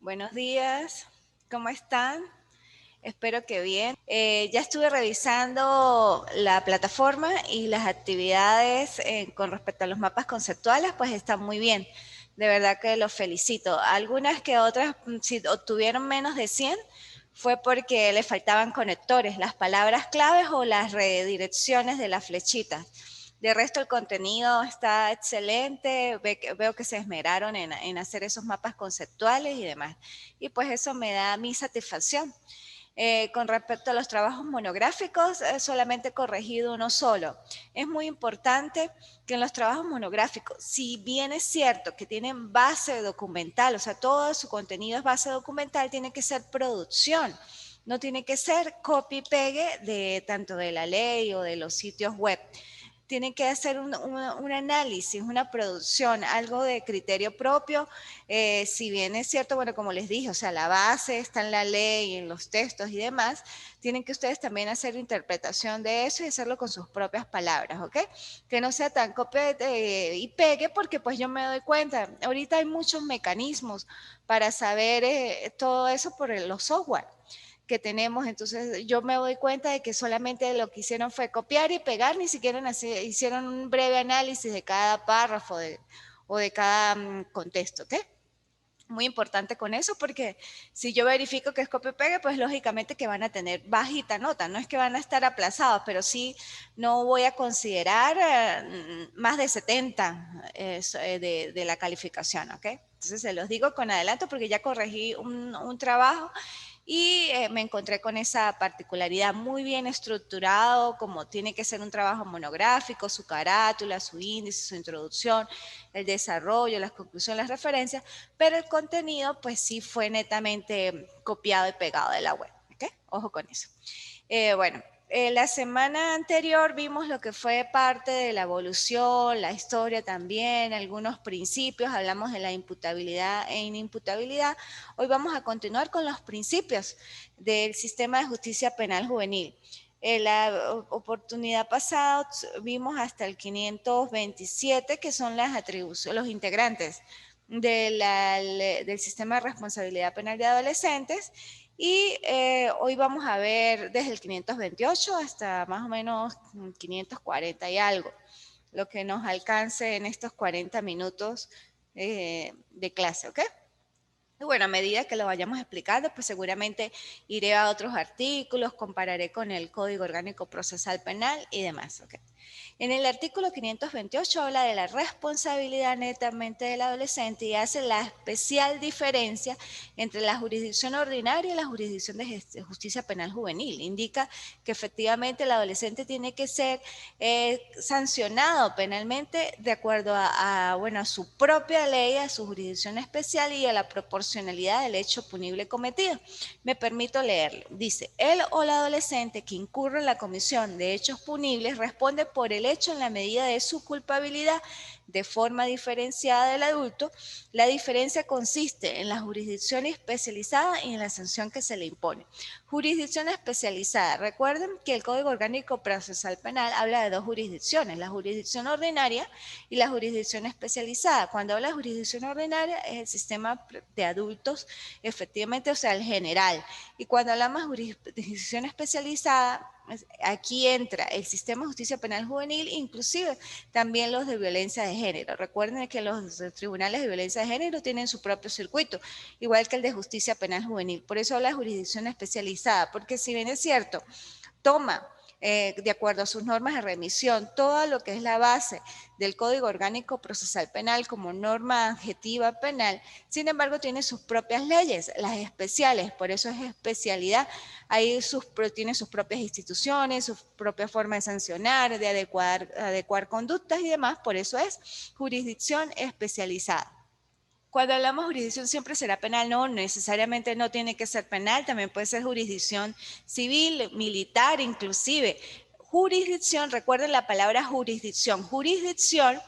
Buenos días, ¿cómo están? Espero que bien. Ya estuve revisando la plataforma y las actividades con respecto a los mapas conceptuales, pues están muy bien. De verdad que los felicito. Algunas que otras, si obtuvieron menos de 100, fue porque le faltaban conectores, las palabras claves o las redirecciones de las flechitas. De resto, el contenido está excelente. Veo que se esmeraron en hacer esos mapas conceptuales y demás. Y pues eso me da mi satisfacción. Con respecto a los trabajos monográficos, solamente he corregido uno solo. Es muy importante que en los trabajos monográficos, si bien es cierto que tienen base documental, o sea, todo su contenido es base documental, tiene que ser producción. No tiene que ser copy-pegue de tanto de la ley o de los sitios web. Tienen que hacer un análisis, una producción, algo de criterio propio. Si bien es cierto, bueno, como les dije, o sea, la base está en la ley, en los textos y demás, tienen que ustedes también hacer interpretación de eso y hacerlo con sus propias palabras, ¿ok? Que no sea tan copia y pegue, porque pues yo me doy cuenta, ahorita hay muchos mecanismos para saber todo eso por los software que tenemos. Entonces yo me doy cuenta de que solamente lo que hicieron fue copiar y pegar, ni siquiera hicieron un breve análisis de cada párrafo o de cada contexto, ¿ok? Muy importante con eso, porque si yo verifico que es copia y pegue, pues lógicamente que van a tener bajita nota. No es que van a estar aplazados, pero sí no voy a considerar más de 70 de la calificación, ¿ok? Entonces se los digo con adelanto porque ya corregí un trabajo y me encontré con esa particularidad muy bien estructurado, como tiene que ser un trabajo monográfico, su carátula, su índice, su introducción, el desarrollo, las conclusiones, las referencias, pero el contenido pues sí fue netamente copiado y pegado de la web. ¿Okay? Ojo con eso. Bueno, la semana anterior vimos lo que fue parte de la evolución, la historia también, algunos principios, hablamos de la imputabilidad e inimputabilidad. Hoy vamos a continuar con los principios del sistema de justicia penal juvenil. En la oportunidad pasada vimos hasta el 527, que son las atribuciones, los integrantes del sistema de responsabilidad penal de adolescentes. Y hoy vamos a ver desde el 528 hasta más o menos 540 y algo, lo que nos alcance en estos 40 minutos de clase, ¿ok? Y bueno, a medida que lo vayamos explicando, pues seguramente iré a otros artículos, compararé con el Código Orgánico Procesal Penal y demás, ¿ok? En el artículo 528 habla de la responsabilidad netamente del adolescente y hace la especial diferencia entre la jurisdicción ordinaria y la jurisdicción de justicia penal juvenil. Indica que efectivamente el adolescente tiene que ser sancionado penalmente de acuerdo bueno, a su propia ley, a su jurisdicción especial y a la proporcionalidad del hecho punible cometido. Me permito leerlo. Dice, él o la adolescente que incurre en la comisión de hechos punibles responde por el hecho en la medida de su culpabilidad de forma diferenciada del adulto. La diferencia consiste en la jurisdicción especializada y en la sanción que se le impone. Jurisdicción especializada. Recuerden que el Código Orgánico Procesal Penal habla de dos jurisdicciones, la jurisdicción ordinaria y la jurisdicción especializada. Cuando habla de jurisdicción ordinaria es el sistema de adultos, efectivamente, o sea, el general. Y cuando hablamos de jurisdicción especializada, aquí entra el sistema de justicia penal juvenil, inclusive también los de violencia de género. Recuerden que los tribunales de violencia de género tienen su propio circuito, igual que el de justicia penal juvenil. Por eso habla de jurisdicción especializada, porque si bien es cierto, toma de acuerdo a sus normas de remisión, todo lo que es la base del Código Orgánico Procesal Penal como norma adjetiva penal, sin embargo tiene sus propias leyes, las especiales, por eso es especialidad, ahí tiene sus propias instituciones, su propia forma de sancionar, de adecuar conductas y demás, por eso es jurisdicción especializada. Cuando hablamos de jurisdicción siempre será penal, no necesariamente no tiene que ser penal, también puede ser jurisdicción civil, militar, inclusive. Jurisdicción, recuerden la palabra jurisdicción. Jurisdicción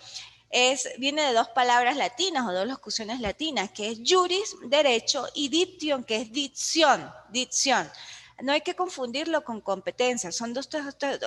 viene de dos palabras latinas o dos locuciones latinas, que es juris, derecho, y diction, que es dicción, dicción. No hay que confundirlo con competencia, son dos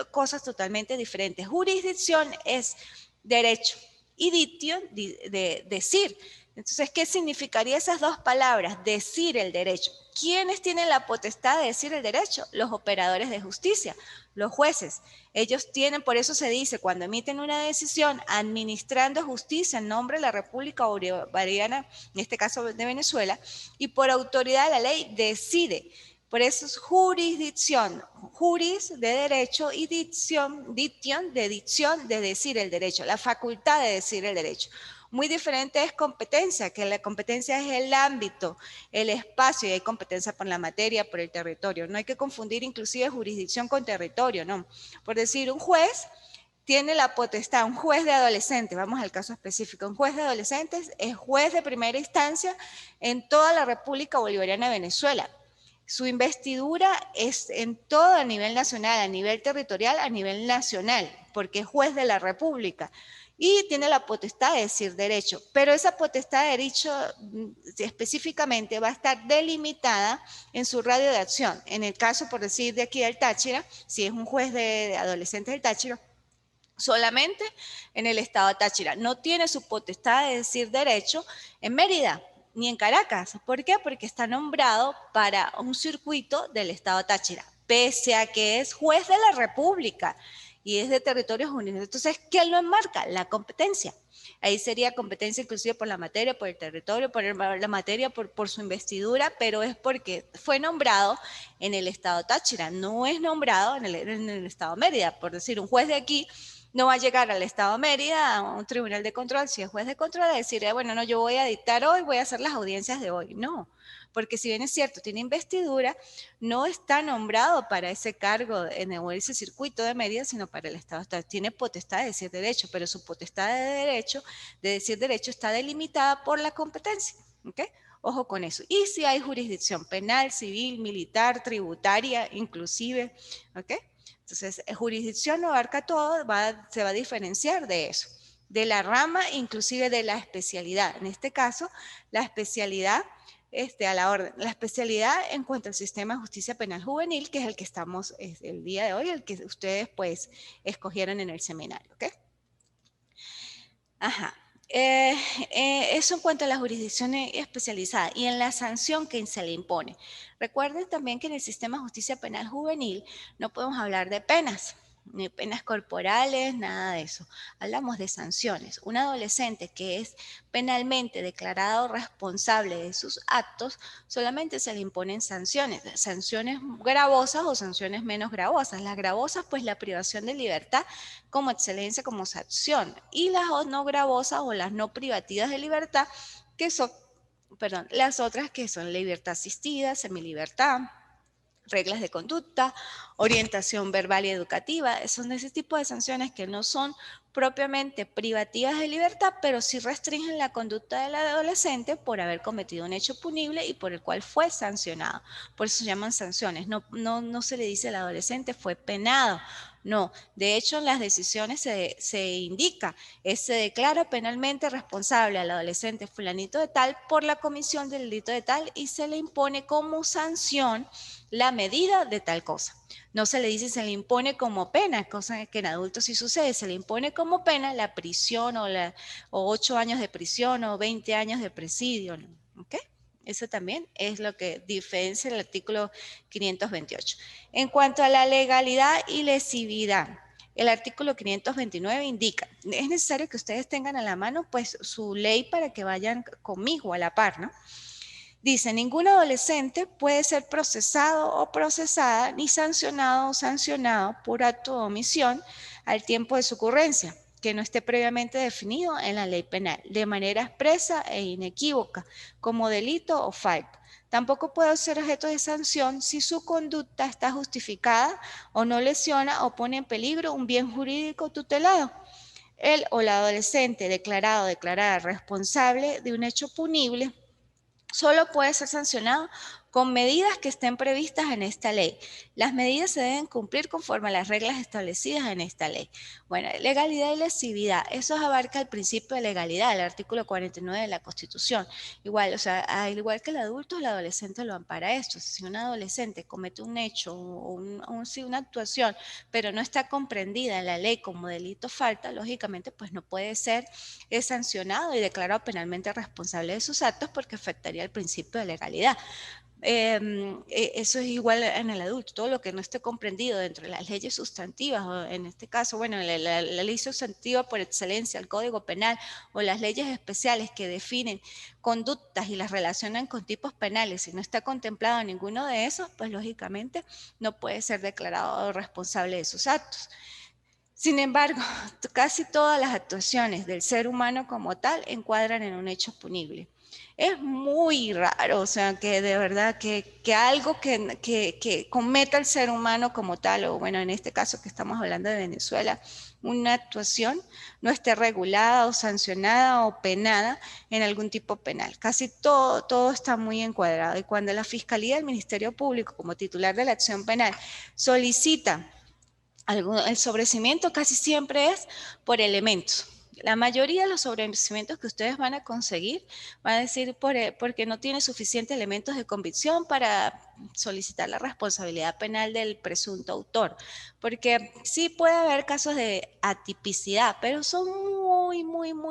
cosas totalmente diferentes. Jurisdicción es derecho y diction, decir. Entonces, ¿qué significaría esas dos palabras? Decir el derecho. ¿Quiénes tienen la potestad de decir el derecho? Los operadores de justicia, los jueces. Ellos tienen, por eso se dice, cuando emiten una decisión administrando justicia en nombre de la República Bolivariana, en este caso de Venezuela, y por autoridad de la ley decide. Por eso es jurisdicción, juris de derecho y dicción de decir el derecho, la facultad de decir el derecho. Muy diferente es competencia, que la competencia es el ámbito, el espacio, y hay competencia por la materia, por el territorio. No hay que confundir inclusive jurisdicción con territorio, no. Por decir, un juez tiene la potestad, un juez de adolescentes, vamos al caso específico, un juez de adolescentes es juez de primera instancia en toda la República Bolivariana de Venezuela. Su investidura es en todo a nivel nacional, a nivel territorial, a nivel nacional, porque es juez de la República y tiene la potestad de decir derecho, pero esa potestad de derecho específicamente va a estar delimitada en su radio de acción. En el caso, por decir, de aquí del Táchira, si es un juez de adolescentes del Táchira, solamente en el estado de Táchira. No tiene su potestad de decir derecho en Mérida ni en Caracas. ¿Por qué? Porque está nombrado para un circuito del estado de Táchira, pese a que es juez de la República y es de territorios unidos. Entonces, ¿qué lo enmarca? La competencia. Ahí sería competencia inclusive por la materia, por el territorio, por la materia, por su investidura, pero es porque fue nombrado en el estado Táchira, no es nombrado en el estado Mérida. Por decir, un juez de aquí no va a llegar al estado Mérida, a un tribunal de control, si es juez de control, a decir, bueno, no, yo voy a dictar hoy, voy a hacer las audiencias de hoy. No, porque si bien es cierto, tiene investidura, no está nombrado para ese cargo en ese circuito de Mérida, sino para el Estado. Tiene potestad de decir derecho, pero su potestad de decir derecho está delimitada por la competencia. ¿Ok? Ojo con eso. Y si hay jurisdicción penal, civil, militar, tributaria, inclusive, ¿ok? Entonces, jurisdicción no abarca todo, se va a diferenciar de eso, de la rama, inclusive de la especialidad. En este caso, la especialidad a la orden. La especialidad en cuanto al sistema de justicia penal juvenil, que es el que estamos el día de hoy, el que ustedes pues escogieron en el seminario, ¿ok? Ajá. Eso en cuanto a la jurisdicción especializada y en la sanción que se le impone. Recuerden también que en el sistema de justicia penal juvenil no podemos hablar de penas, ni penas corporales, nada de eso. Hablamos de sanciones. Un adolescente que es penalmente declarado responsable de sus actos, solamente se le imponen sanciones gravosas o sanciones menos gravosas. Las gravosas, pues la privación de libertad como excelencia, como sanción, y las no gravosas o las no privativas de libertad, que son, perdón, las otras que son libertad asistida, semilibertad, reglas de conducta, orientación verbal y educativa. Son ese tipo de sanciones que no son propiamente privativas de libertad, pero sí restringen la conducta del adolescente por haber cometido un hecho punible y por el cual fue sancionado. Por eso se llaman sanciones. No se le dice al adolescente fue penado. No, de hecho en las decisiones se indica, se declara penalmente responsable al adolescente fulanito de tal por la comisión del delito de tal y se le impone como sanción la medida de tal cosa. No se le dice, se le impone como pena, cosa que en adultos sí sucede, se le impone como pena la prisión o 8 años de prisión o 20 años de presidio. ¿Ok? Eso también es lo que diferencia el artículo 528. En cuanto a la legalidad y lesividad, el artículo 529 indica, es necesario que ustedes tengan a la mano pues su ley para que vayan conmigo a la par, ¿no? Dice, ningún adolescente puede ser procesado o procesada ni sancionado o sancionado por acto de omisión al tiempo de su ocurrencia, que no esté previamente definido en la ley penal, de manera expresa e inequívoca, como delito o falta. Tampoco puede ser objeto de sanción si su conducta está justificada o no lesiona o pone en peligro un bien jurídico tutelado. El o la adolescente declarado o declarada responsable de un hecho punible solo puede ser sancionado con medidas que estén previstas en esta ley. Las medidas se deben cumplir conforme a las reglas establecidas en esta ley. Bueno, legalidad y lesividad, eso abarca el principio de legalidad, el artículo 49 de la Constitución. Igual, o sea, al igual que el adulto, el adolescente lo ampara esto. Si un adolescente comete un hecho o sí, una actuación, pero no está comprendida en la ley como delito falta, lógicamente, pues no puede ser sancionado y declarado penalmente responsable de sus actos porque afectaría el principio de legalidad. Eso es igual en el adulto, todo lo que no esté comprendido dentro de las leyes sustantivas, o en este caso, bueno, la ley sustantiva por excelencia, el Código Penal, o las leyes especiales que definen conductas y las relacionan con tipos penales, si no está contemplado ninguno de esos, pues lógicamente no puede ser declarado responsable de sus actos. Sin embargo, casi todas las actuaciones del ser humano como tal encuadran en un hecho punible. Es muy raro, o sea, que de verdad que algo que cometa el ser humano como tal, o bueno, en este caso que estamos hablando de Venezuela, una actuación no esté regulada o sancionada o penada en algún tipo penal. Casi todo está muy encuadrado. Y cuando la Fiscalía del Ministerio Público, como titular de la acción penal, solicita el sobrecimiento casi siempre es por elementos. La mayoría de los sobrecimientos que ustedes van a conseguir van a decir porque no tiene suficientes elementos de convicción para solicitar la responsabilidad penal del presunto autor. Porque sí puede haber casos de atipicidad, pero son muy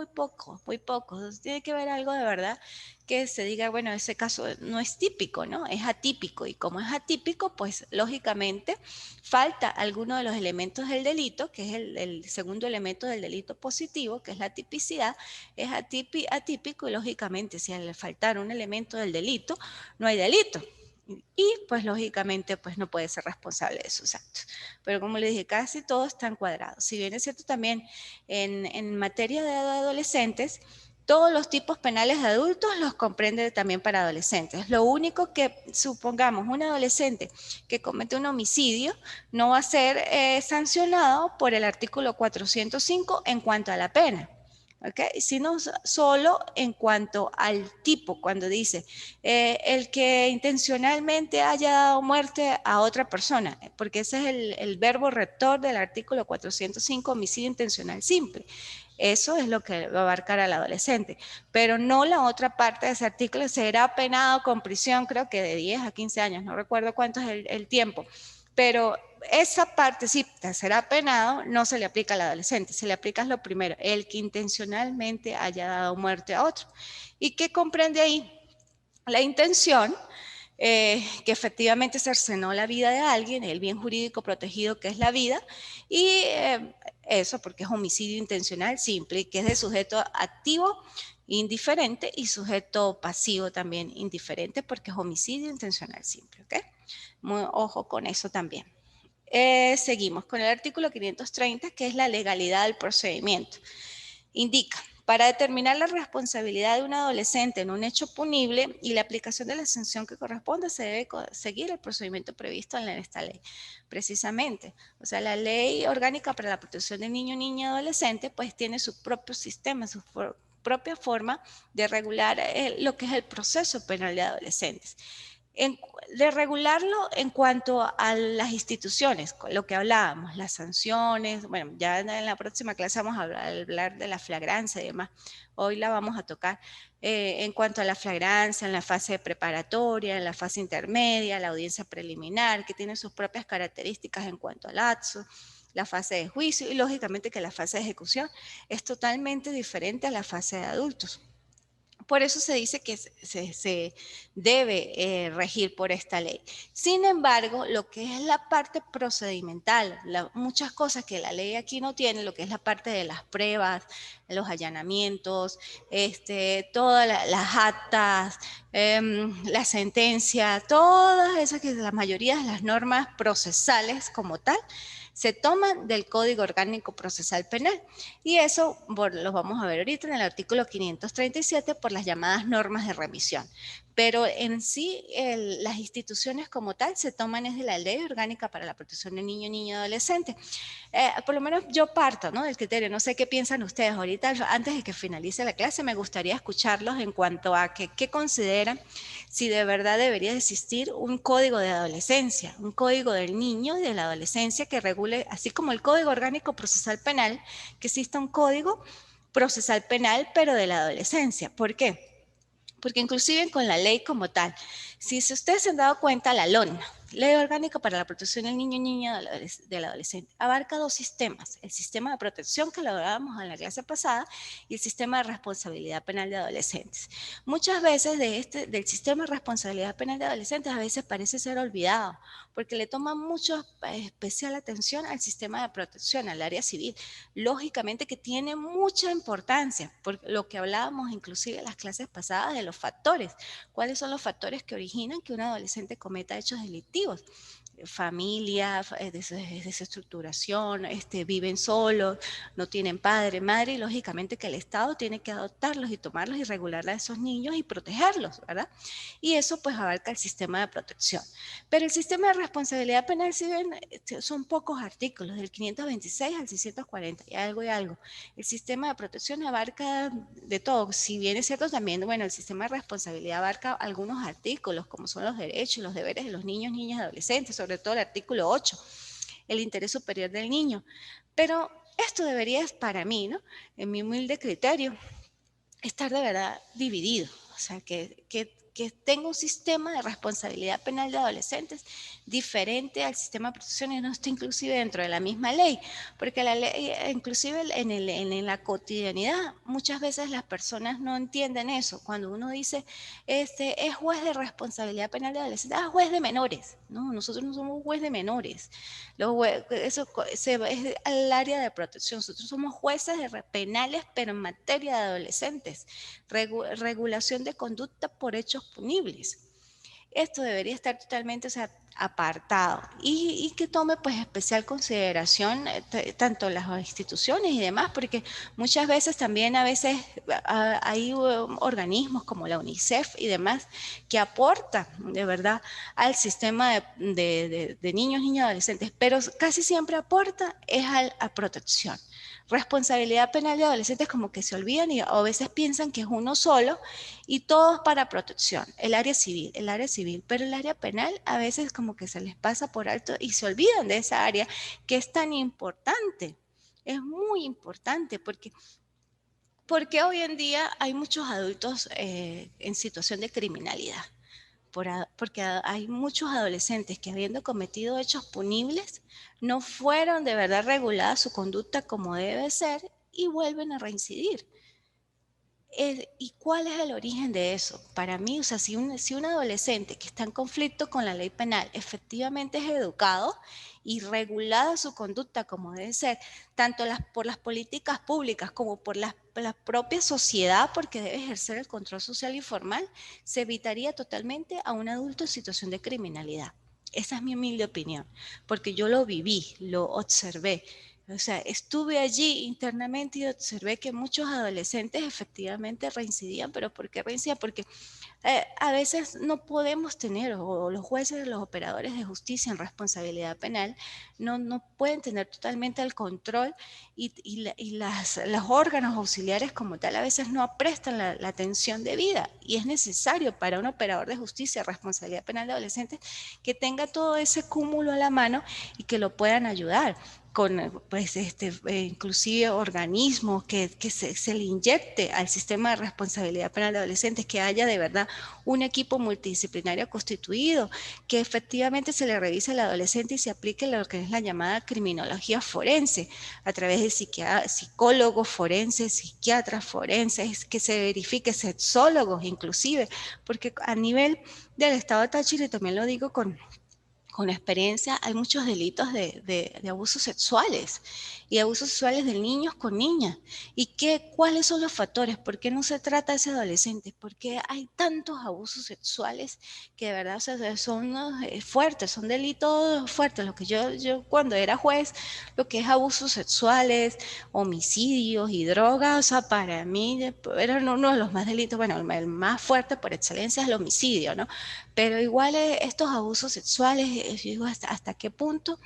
pocos, muy pocos. Entonces, tiene que haber algo de verdad que se diga, bueno, ese caso no es típico, ¿no? Es atípico. Y como es atípico, pues lógicamente falta alguno de los elementos del delito, que es el segundo elemento del delito positivo, que es la tipicidad, es atípico y lógicamente si al faltar un elemento del delito, no hay delito. Y pues lógicamente pues no puede ser responsable de sus actos. Pero como les dije, casi todo está encuadrado. Si bien es cierto también en materia de adolescentes, todos los tipos penales de adultos los comprende también para adolescentes. Lo único que, supongamos, un adolescente que comete un homicidio no va a ser sancionado por el artículo 405 en cuanto a la pena. ¿Okay? Sino solo en cuanto al tipo, cuando dice el que intencionalmente haya dado muerte a otra persona, porque ese es el verbo rector del artículo 405, homicidio intencional simple. Eso es lo que va a abarcar al adolescente, pero no la otra parte de ese artículo. Será penado con prisión, creo que de 10 a 15 años, no recuerdo cuánto es el tiempo, pero esa parte sí será penado, no se le aplica al adolescente, se le aplica lo primero, el que intencionalmente haya dado muerte a otro. ¿Y qué comprende ahí? La intención, que efectivamente cercenó la vida de alguien, el bien jurídico protegido que es la vida, y eso porque es homicidio intencional simple, que es de sujeto activo indiferente y sujeto pasivo también indiferente porque es homicidio intencional simple. ¿Okay? Ojo con eso también. Seguimos con el artículo 530, que es la legalidad del procedimiento. Indica, para determinar la responsabilidad de un adolescente en un hecho punible y la aplicación de la sanción que corresponde, se debe seguir el procedimiento previsto en esta ley. Precisamente, o sea, la Ley Orgánica para la Protección de Niño, Niña y Adolescente, pues tiene su propio sistema, su propia forma de regular lo que es el proceso penal de adolescentes. De regularlo en cuanto a las instituciones, lo que hablábamos, las sanciones, bueno, ya en la próxima clase vamos a hablar de la flagrancia y demás, hoy la vamos a tocar, en cuanto a la flagrancia, en la fase preparatoria, en la fase intermedia, la audiencia preliminar, que tiene sus propias características en cuanto al acto, la fase de juicio y lógicamente que la fase de ejecución es totalmente diferente a la fase de adultos. Por eso se dice que se debe regir por esta ley. Sin embargo, lo que es la parte procedimental, muchas cosas que la ley aquí no tiene, lo que es la parte de las pruebas, los allanamientos, todas las actas, la sentencia, todas esas que la mayoría de las normas procesales como tal, se toman del Código Orgánico Procesal Penal. Y eso lo vamos a ver ahorita en el artículo 537 por las llamadas normas de remisión. Pero en sí, las instituciones como tal se toman es de la Ley Orgánica para la Protección del Niño, Niña y Adolescente. Por lo menos yo parto, ¿no?, del criterio. No sé qué piensan ustedes. Ahorita, antes de que finalice la clase, me gustaría escucharlos en cuanto a qué consideran, si de verdad debería existir un código de adolescencia, un código del niño y de la adolescencia que regule, así como el Código Orgánico Procesal Penal, que exista un código procesal penal, pero de la adolescencia. ¿Por qué? Porque inclusive con la ley como tal, si ustedes se han dado cuenta, la LON, Ley Orgánica para la Protección del Niño y Niña del Adolescente, abarca dos sistemas: el sistema de protección, que lo hablábamos en la clase pasada, y el sistema de responsabilidad penal de adolescentes. Muchas veces del sistema de responsabilidad penal de adolescentes a veces parece ser olvidado, porque le toma mucho especial atención al sistema de protección, al área civil. Lógicamente que tiene mucha importancia, por lo que hablábamos inclusive en las clases pasadas de los factores. ¿Cuáles son los factores que originan que un adolescente cometa hechos delictivos? Familia, desestructuración, viven solos, no tienen padre, madre, y lógicamente que el Estado tiene que adoptarlos y tomarlos y regular a esos niños y protegerlos, ¿verdad? Y eso pues abarca el sistema de protección. Pero el sistema de responsabilidad penal, si ven, son pocos artículos, del 526 al 640 y algo. El sistema de protección abarca de todo. Si bien es cierto también, bueno, el sistema de responsabilidad abarca algunos artículos, como son los derechos y los deberes de los niños, niñas y adolescentes, sobre todo el artículo 8, el interés superior del niño. Pero esto debería, para mí, ¿no?, en mi humilde criterio, estar de verdad dividido. O sea, que tenga un sistema de responsabilidad penal de adolescentes diferente al sistema de protección, y no está inclusive dentro de la misma ley, porque la ley, inclusive en la cotidianidad, muchas veces las personas no entienden eso. Cuando uno dice, es juez de responsabilidad penal de adolescentes, juez de menores. No, nosotros no somos juez de menores. Eso es al área de protección. Nosotros somos jueces penales, pero en materia de adolescentes. Regulación de conducta por hechos punibles. Esto debería estar totalmente, o sea, apartado, y que tome pues especial consideración tanto las instituciones y demás, porque muchas veces también hay organismos como la UNICEF y demás que aportan de verdad al sistema de niños, niñas y adolescentes, pero casi siempre aporta a protección. Responsabilidad penal de adolescentes como que se olvidan y a veces piensan que es uno solo y todos para protección, el área civil, pero el área penal a veces como que se les pasa por alto y se olvidan de esa área que es tan importante. Es muy importante porque hoy en día hay muchos adultos en situación de criminalidad. Porque hay muchos adolescentes que, habiendo cometido hechos punibles, no fueron de verdad reguladas su conducta como debe ser y vuelven a reincidir. ¿Y cuál es el origen de eso? Para mí, o sea, si un adolescente que está en conflicto con la ley penal efectivamente es educado y regulada su conducta como debe ser, tanto por las políticas públicas como por la propia sociedad, porque debe ejercer el control social y formal, se evitaría totalmente a un adulto en situación de criminalidad. Esa es mi humilde opinión, porque yo lo viví, lo observé. O sea, estuve allí internamente y observé que muchos adolescentes efectivamente reincidían. ¿Pero por qué reincidían? Porque a veces no podemos tener, o los jueces, los operadores de justicia en responsabilidad penal, no pueden tener totalmente el control, y los órganos auxiliares como tal a veces no prestan la atención debida. Y es necesario para un operador de justicia, responsabilidad penal de adolescentes, que tenga todo ese cúmulo a la mano y que lo puedan ayudar con pues, inclusive organismos que se le inyecte al sistema de responsabilidad penal de adolescentes, que haya de verdad un equipo multidisciplinario constituido, que efectivamente se le revise al adolescente y se aplique lo que es la llamada criminología forense, a través de psicólogos forenses, psiquiatras forenses, que se verifique, sexólogos inclusive, porque a nivel del estado de Táchira, y también lo digo con con experiencia, hay muchos delitos de abusos sexuales y abusos sexuales de niños con niñas. ¿Y cuáles son los factores? ¿Por qué no se trata a ese adolescente? ¿Por qué hay tantos abusos sexuales que de verdad, o sea, son fuertes, son delitos fuertes? Lo que yo cuando era juez, lo que es abusos sexuales, homicidios y drogas, o sea, para mí eran uno de los más delitos, bueno, el más fuerte por excelencia es el homicidio, ¿no? Pero igual estos abusos sexuales, yo digo, ¿hasta qué punto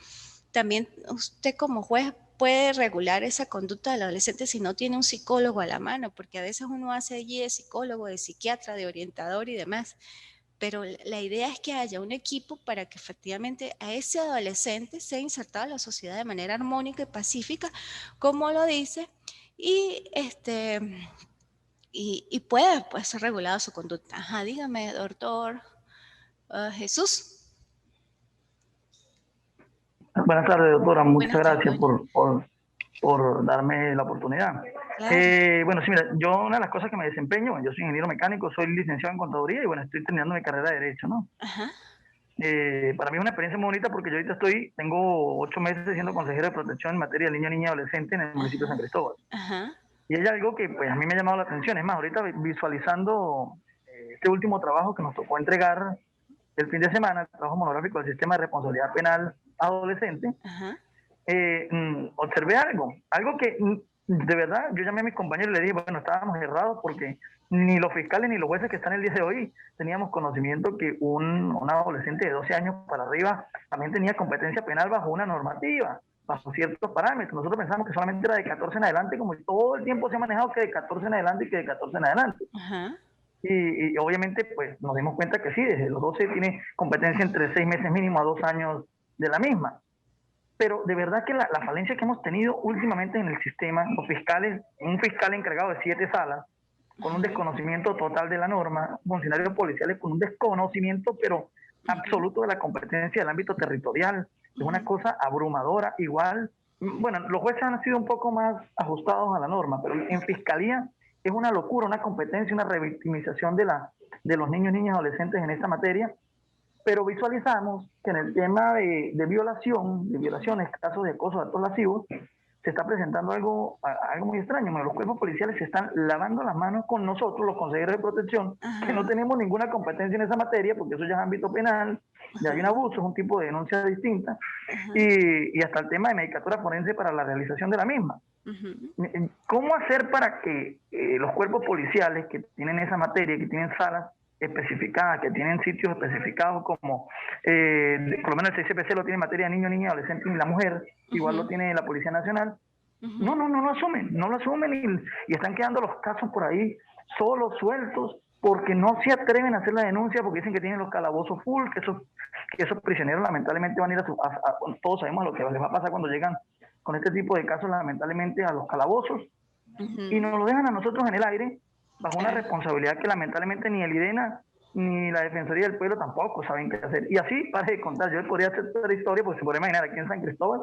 también usted como juez puede regular esa conducta del adolescente si no tiene un psicólogo a la mano? Porque a veces uno hace allí de psicólogo, de psiquiatra, de orientador y demás. Pero la idea es que haya un equipo para que efectivamente a ese adolescente sea insertado en la sociedad de manera armónica y pacífica, como lo dice, y y pueda pues, ser regulado su conducta. Ajá, dígame, doctor. Jesús. Buenas tardes, doctora. Muchas Buenas tardes. gracias por darme la oportunidad. Claro. Bueno, sí, mira, yo una de las cosas que me desempeño, bueno, yo soy ingeniero mecánico, soy licenciado en contaduría y bueno, estoy terminando mi carrera de Derecho, ¿no? Ajá. Para mí es una experiencia muy bonita porque yo ahorita tengo 8 meses siendo consejero de protección en materia de niño, niña y adolescente en el municipio de San Cristóbal. Ajá. Y hay algo que pues a mí me ha llamado la atención. Es más, ahorita visualizando este último trabajo que nos tocó entregar el fin de semana, el trabajo monográfico del sistema de responsabilidad penal adolescente, Ajá. observé algo que de verdad yo llamé a mis compañeros y les dije, bueno, estábamos errados porque ni los fiscales ni los jueces que están el día de hoy teníamos conocimiento que un adolescente de 12 años para arriba también tenía competencia penal bajo una normativa, bajo ciertos parámetros. Nosotros pensamos que solamente era de 14 en adelante, como todo el tiempo se ha manejado que de 14 en adelante y que de 14 en adelante. Ajá. Y obviamente pues nos dimos cuenta que sí, desde los 12 tiene competencia entre 6 meses mínimo a 2 años de la misma. Pero de verdad que la falencia que hemos tenido últimamente en el sistema, los fiscales, un fiscal encargado de 7 salas, con un desconocimiento total de la norma, funcionarios policiales con un desconocimiento pero absoluto de la competencia del ámbito territorial, es una cosa abrumadora. Igual, bueno, los jueces han sido un poco más ajustados a la norma, pero en fiscalía es una locura, una competencia, una revictimización de los niños, niñas y adolescentes en esta materia. Pero visualizamos que en el tema de violaciones, casos de acoso, de actos lascivos, se está presentando algo muy extraño. Bueno, los cuerpos policiales se están lavando las manos con nosotros, los consejeros de protección, que no tenemos ninguna competencia en esa materia, porque eso ya es ámbito penal, ya hay un abuso, es un tipo de denuncia distinta, y hasta el tema de medicatura forense para la realización de la misma. ¿Cómo hacer para que los cuerpos policiales que tienen esa materia, que tienen salas especificadas, que tienen sitios especificados como, por lo menos el CCPC lo tiene en materia de niño, niña, adolescente y la mujer, igual lo tiene la Policía Nacional, no lo asumen y están quedando los casos por ahí solos, sueltos, porque no se atreven a hacer la denuncia, porque dicen que tienen los calabozos full, que esos prisioneros lamentablemente van a ir todos sabemos lo que les va a pasar cuando llegan con este tipo de casos lamentablemente a los calabozos, y nos lo dejan a nosotros en el aire, bajo una responsabilidad que lamentablemente ni el IDENA ni la Defensoría del Pueblo tampoco saben qué hacer. Y así, para de contar, yo podría hacer toda la historia, porque se puede imaginar aquí en San Cristóbal,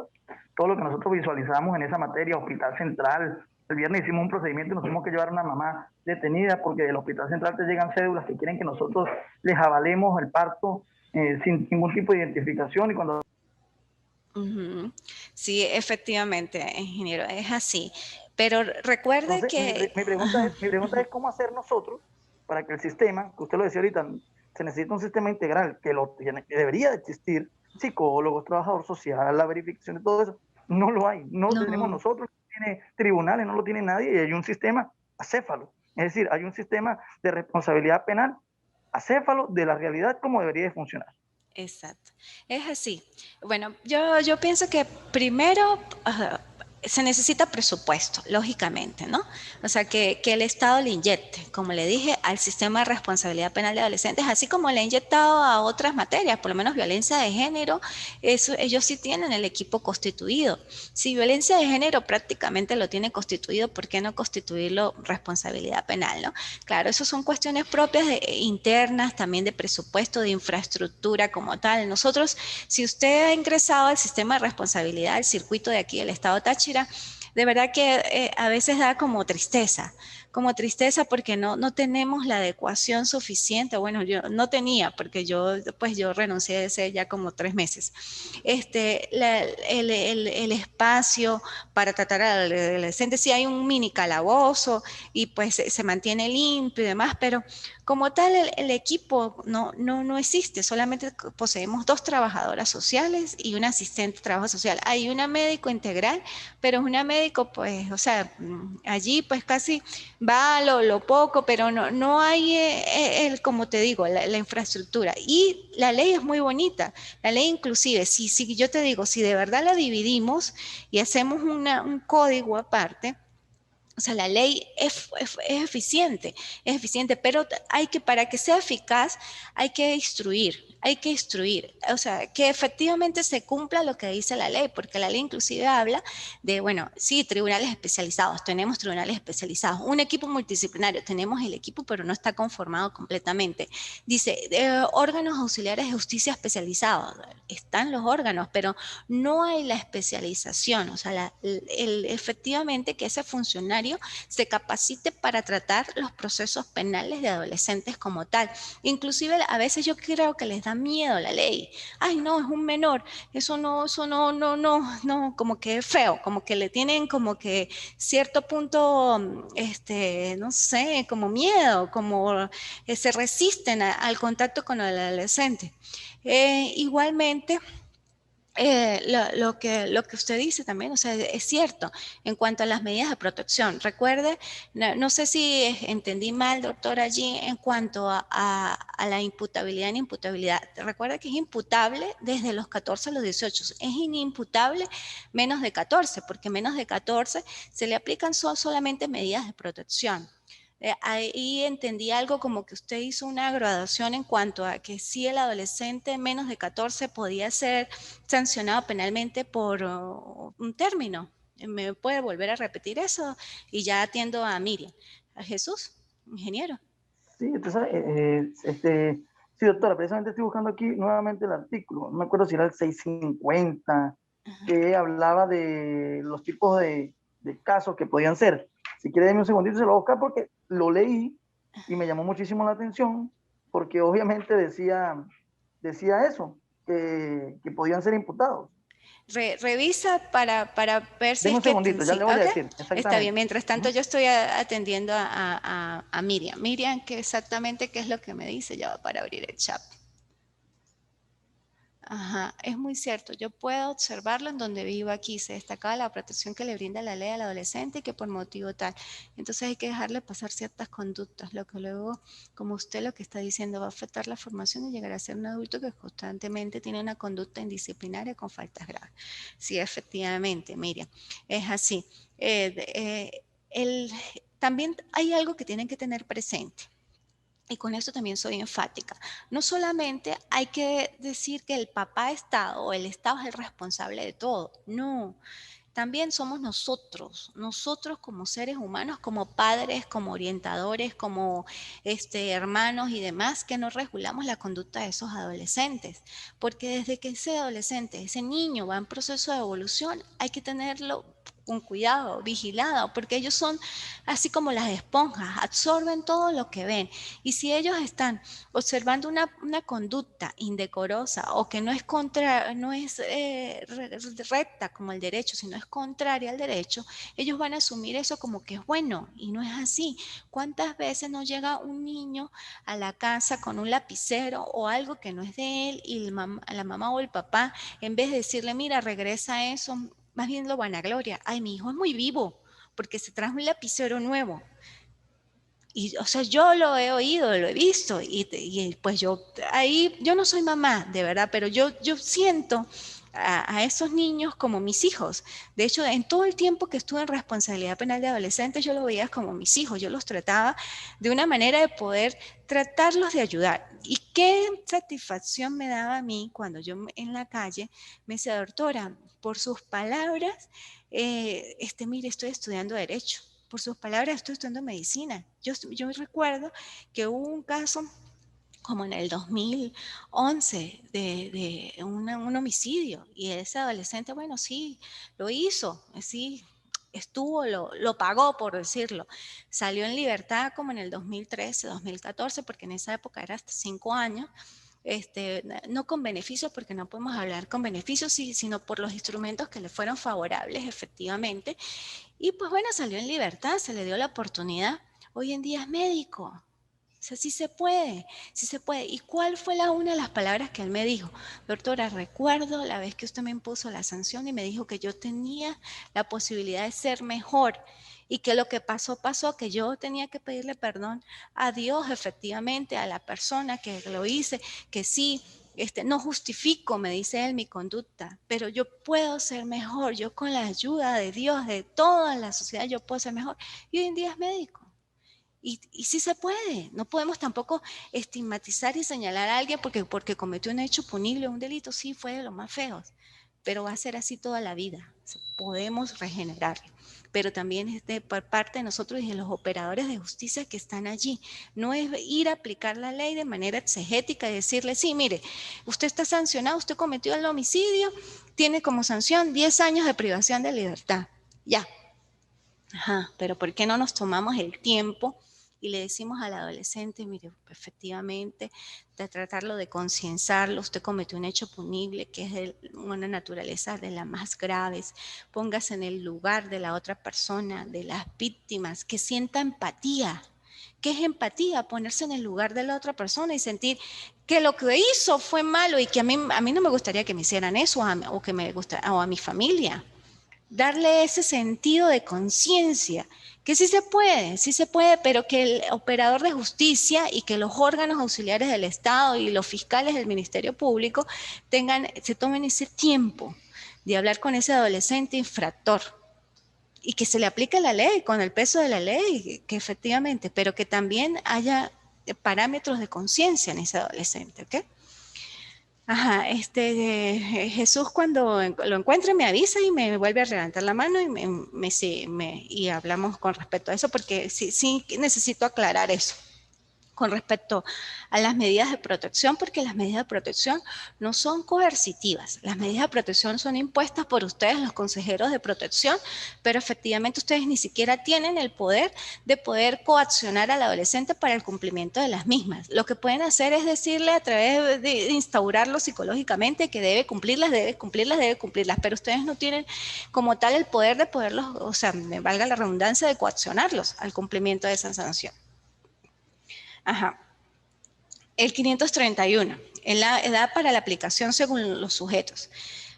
todo lo que nosotros visualizamos en esa materia, Hospital Central. El viernes hicimos un procedimiento y nos tuvimos que llevar a una mamá detenida porque del Hospital Central te llegan cédulas que quieren que nosotros les avalemos el parto sin ningún tipo de identificación. Y cuando Sí, efectivamente, ingeniero, es así. Pero recuerde entonces, que... mi pregunta es cómo hacer nosotros para que el sistema, que usted lo decía ahorita, se necesita un sistema integral que debería de existir, psicólogos, trabajador social, la verificación de todo eso. No lo hay, no lo tenemos nosotros, no tiene tribunales, no lo tiene nadie, y hay un sistema acéfalo. Es decir, hay un sistema de responsabilidad penal acéfalo de la realidad como debería de funcionar. Exacto, es así. Bueno, yo pienso que primero se necesita presupuesto, lógicamente, ¿no? O sea, que el Estado le inyecte, como le dije, al sistema de responsabilidad penal de adolescentes, así como le ha inyectado a otras materias, por lo menos violencia de género, ellos sí tienen el equipo constituido. Si violencia de género prácticamente lo tiene constituido, ¿por qué no constituirlo responsabilidad penal, no? Claro, eso son cuestiones propias internas, también de presupuesto, de infraestructura como tal. Nosotros, si usted ha ingresado al sistema de responsabilidad, al circuito de aquí del Estado Táchira, de verdad que a veces da como como tristeza porque no tenemos la adecuación suficiente. Bueno, yo no tenía porque yo renuncié hace ya como 3 meses. El espacio para tratar al adolescente, sí hay un mini calabozo y pues se mantiene limpio y demás, pero como tal el equipo no existe, solamente poseemos 2 trabajadoras sociales y una asistente de trabajo social. Hay una médico integral, pero es una médico pues, o sea, allí pues casi va lo poco, pero no hay, como te digo, la infraestructura. Y la ley es muy bonita, la ley inclusive, si yo te digo, si de verdad la dividimos y hacemos un código aparte, o sea, la ley es eficiente, pero para que sea eficaz, hay que instruir, o sea, que efectivamente se cumpla lo que dice la ley, porque la ley inclusive habla de, bueno, sí, tribunales especializados, tenemos tribunales especializados, un equipo multidisciplinario, tenemos el equipo, pero no está conformado completamente. Dice, órganos auxiliares de justicia especializados, están los órganos, pero no hay la especialización, o sea, efectivamente que ese funcionario se capacite para tratar los procesos penales de adolescentes como tal. Inclusive a veces yo creo que les da miedo la ley. Ay, no, es un menor, eso no, como que es feo, como que le tienen como que cierto punto, no sé, como miedo, como se resisten al contacto con el adolescente. Igualmente, lo que usted dice también, o sea, es cierto en cuanto a las medidas de protección. Recuerde, no sé si entendí mal, doctor, allí en cuanto a la imputabilidad e inimputabilidad. Recuerde que es imputable desde los 14 a los 18, es inimputable menos de 14, porque menos de 14 se le aplican solamente medidas de protección. Ahí entendí algo como que usted hizo una graduación en cuanto a que si el adolescente menos de 14 podía ser sancionado penalmente por un término. ¿Me puede volver a repetir eso? Y ya atiendo a Miriam. A Jesús, ingeniero. Sí, usted sabe, sí, doctora, precisamente estoy buscando aquí nuevamente el artículo, no me acuerdo si era el 650, que hablaba de los tipos de casos que podían ser. Si quiere, denme un segundito, se lo voy a buscar porque lo leí y me llamó muchísimo la atención, porque obviamente decía eso, que podían ser imputados. Revisa para ver si Denme es un que segundito, ya sí, le voy a ok. decir Está bien. exactamente. Mientras tanto, Ujú. yo estoy atendiendo a Miriam. Miriam, ¿qué exactamente qué es lo que me dice? Ya va para abrir el chat. Ajá, es muy cierto. Yo puedo observarlo en donde vivo aquí. Se destacaba la protección que le brinda la ley al adolescente y que por motivo tal. Entonces hay que dejarle pasar ciertas conductas, lo que luego, como usted lo que está diciendo, va a afectar la formación y llegar a ser un adulto que constantemente tiene una conducta indisciplinaria con faltas graves. Sí, efectivamente, Miriam, es así. También hay algo que tienen que tener presente. Y con esto también soy enfática. No solamente hay que decir que el papá Estado o el Estado es el responsable de todo. No, también somos nosotros como seres humanos, como padres, como orientadores, como hermanos y demás, que no regulamos la conducta de esos adolescentes. Porque desde que ese adolescente, ese niño va en proceso de evolución, hay que tenerlo con cuidado, vigilado, porque ellos son así como las esponjas, absorben todo lo que ven. Y si ellos están observando una conducta indecorosa o que no es recta como el derecho, sino es contraria al derecho, ellos van a asumir eso como que es bueno y no es así. ¿Cuántas veces nos llega un niño a la casa con un lapicero o algo que no es de él y la mamá o el papá, en vez de decirle, mira, regresa eso, más bien lo vanagloria? Ay, mi hijo es muy vivo porque se trajo un lapicero nuevo. Y, o sea, yo lo he oído, lo he visto, y pues yo no soy mamá, de verdad, pero yo siento a esos niños como mis hijos. De hecho, en todo el tiempo que estuve en responsabilidad penal de adolescentes, yo los veía como mis hijos, yo los trataba de una manera de poder tratarlos de ayudar. Y qué satisfacción me daba a mí cuando yo en la calle me decía, doctora, por sus palabras, mire, estoy estudiando derecho. Por sus palabras, estoy estudiando medicina. Yo recuerdo que hubo un caso como en el 2011 un homicidio y ese adolescente, bueno, sí, lo hizo, sí, estuvo, lo pagó, por decirlo. Salió en libertad como en el 2013, 2014, porque en esa época era hasta 5 años. No con beneficios, porque no podemos hablar con beneficios, sino por los instrumentos que le fueron favorables, efectivamente. Y pues bueno, salió en libertad, se le dio la oportunidad. Hoy en día es médico. O sea, sí se puede, sí se puede. ¿Y cuál fue una de las palabras que él me dijo? Doctora, recuerdo la vez que usted me impuso la sanción y me dijo que yo tenía la posibilidad de ser mejor y que lo que pasó, pasó, que yo tenía que pedirle perdón a Dios, efectivamente, a la persona que lo hice, que sí, no justifico, me dice él, mi conducta, pero yo puedo ser mejor, yo con la ayuda de Dios, de toda la sociedad, yo puedo ser mejor. Y hoy en día es médico. Y sí se puede, no podemos tampoco estigmatizar y señalar a alguien porque cometió un hecho punible, un delito, sí fue de los más feos, pero va a ser así toda la vida, podemos regenerar, pero también es por parte de nosotros y de los operadores de justicia que están allí, no es ir a aplicar la ley de manera exegética y decirle, sí, mire, usted está sancionado, usted cometió el homicidio, tiene como sanción 10 años de privación de libertad, ya. Ajá, pero ¿por qué no nos tomamos el tiempo y le decimos al adolescente, mire, efectivamente, de tratarlo de concienciarlo, usted cometió un hecho punible que es de una naturaleza de las más graves, póngase en el lugar de la otra persona, de las víctimas, que sienta empatía. ¿Qué es empatía? Ponerse en el lugar de la otra persona y sentir que lo que hizo fue malo y que a mí no me gustaría que me hicieran eso o que me gusta, o a mi familia. Darle ese sentido de conciencia, que sí se puede, pero que el operador de justicia y que los órganos auxiliares del Estado y los fiscales del Ministerio Público se tomen ese tiempo de hablar con ese adolescente infractor y que se le aplique la ley con el peso de la ley, que efectivamente, pero que también haya parámetros de conciencia en ese adolescente, ¿ok? Ajá, Jesús cuando lo encuentre me avisa y me vuelve a levantar la mano y, y hablamos con respecto a eso, porque sí necesito aclarar eso con respecto a las medidas de protección, porque las medidas de protección no son coercitivas. Las medidas de protección son impuestas por ustedes, los consejeros de protección, pero efectivamente ustedes ni siquiera tienen el poder de poder coaccionar al adolescente para el cumplimiento de las mismas. Lo que pueden hacer es decirle a través de instaurarlo psicológicamente que debe cumplirlas, pero ustedes no tienen como tal el poder de poderlos, o sea, me valga la redundancia, de coaccionarlos al cumplimiento de esa sanción. Ajá. El 531, en la edad para la aplicación según los sujetos.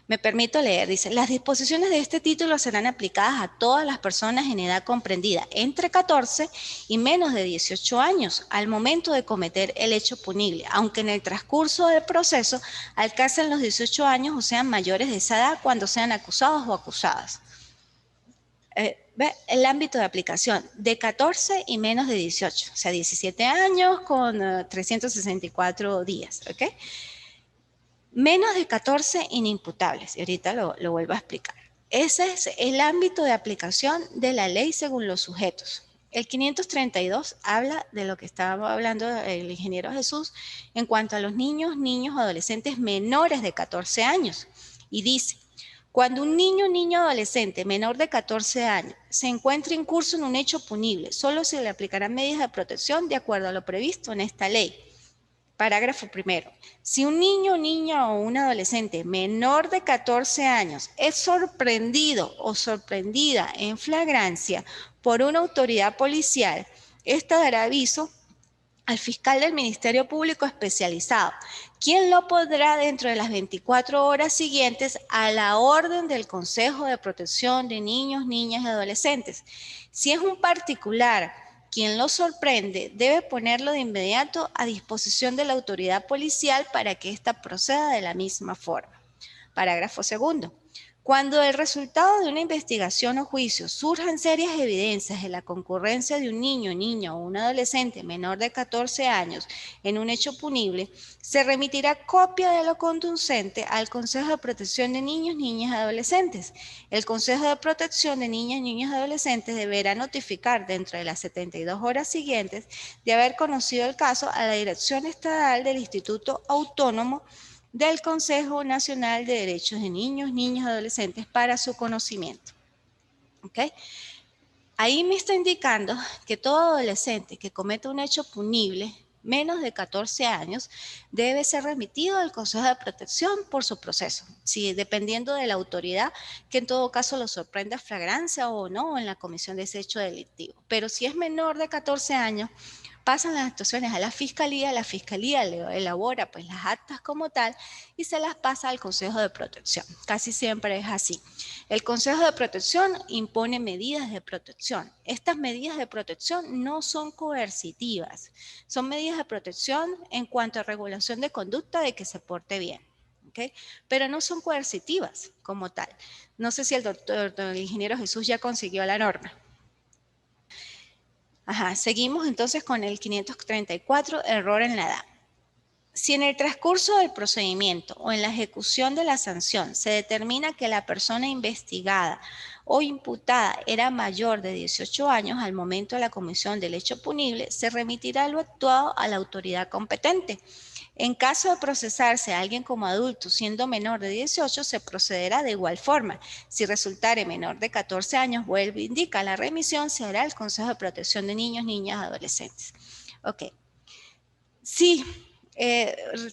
Me permito leer, dice, las disposiciones de este título serán aplicadas a todas las personas en edad comprendida entre 14 y menos de 18 años al momento de cometer el hecho punible, aunque en el transcurso del proceso alcancen los 18 años o sean mayores de esa edad cuando sean acusados o acusadas. El ámbito de aplicación de 14 y menos de 18, o sea, 17 años con 364 días, ¿ok? Menos de 14 inimputables, y ahorita lo vuelvo a explicar. Ese es el ámbito de aplicación de la ley según los sujetos. El 532 habla de lo que estaba hablando el ingeniero Jesús en cuanto a los niños, adolescentes menores de 14 años, y dice, cuando un niño adolescente menor de 14 años se encuentre en curso en un hecho punible, solo se le aplicarán medidas de protección de acuerdo a lo previsto en esta ley. Parágrafo primero. Si un niño, niña o un adolescente menor de 14 años es sorprendido o sorprendida en flagrancia por una autoridad policial, esta dará aviso al fiscal del Ministerio Público especializado, quien lo podrá dentro de las 24 horas siguientes a la orden del Consejo de Protección de Niños, Niñas y Adolescentes. Si es un particular quien lo sorprende, debe ponerlo de inmediato a disposición de la autoridad policial para que ésta proceda de la misma forma. Parágrafo segundo. Cuando del resultado de una investigación o juicio surjan serias evidencias de la concurrencia de un niño, niña o un adolescente menor de 14 años en un hecho punible, se remitirá copia de lo conducente al Consejo de Protección de Niños, Niñas y Adolescentes. El Consejo de Protección de Niñas, Niños y Adolescentes deberá notificar dentro de las 72 horas siguientes de haber conocido el caso a la Dirección Estatal del Instituto Autónomo del Consejo Nacional de Derechos de Niños, Niñas y Adolescentes para su conocimiento. ¿Ok? Ahí me está indicando que todo adolescente que cometa un hecho punible menos de 14 años debe ser remitido al Consejo de Protección por su proceso, sí, dependiendo de la autoridad, que en todo caso lo sorprenda flagrancia o no en la comisión de ese hecho delictivo. Pero si es menor de 14 años, pasan las actuaciones a la fiscalía elabora pues las actas como tal y se las pasa al Consejo de Protección. Casi siempre es así. El Consejo de Protección impone medidas de protección. Estas medidas de protección no son coercitivas, son medidas de protección en cuanto a regulación de conducta de que se porte bien. ¿Okay? Pero no son coercitivas como tal. No sé si el ingeniero Jesús ya consiguió la norma. Ajá, seguimos entonces con el 534, error en la edad. Si en el transcurso del procedimiento o en la ejecución de la sanción se determina que la persona investigada o imputada era mayor de 18 años al momento de la comisión del hecho punible, se remitirá lo actuado a la autoridad competente. En caso de procesarse a alguien como adulto siendo menor de 18, se procederá de igual forma. Si resultare menor de 14 años, vuelve indica la remisión, se hará el Consejo de Protección de Niños, Niñas, Adolescentes. Ok. Sí,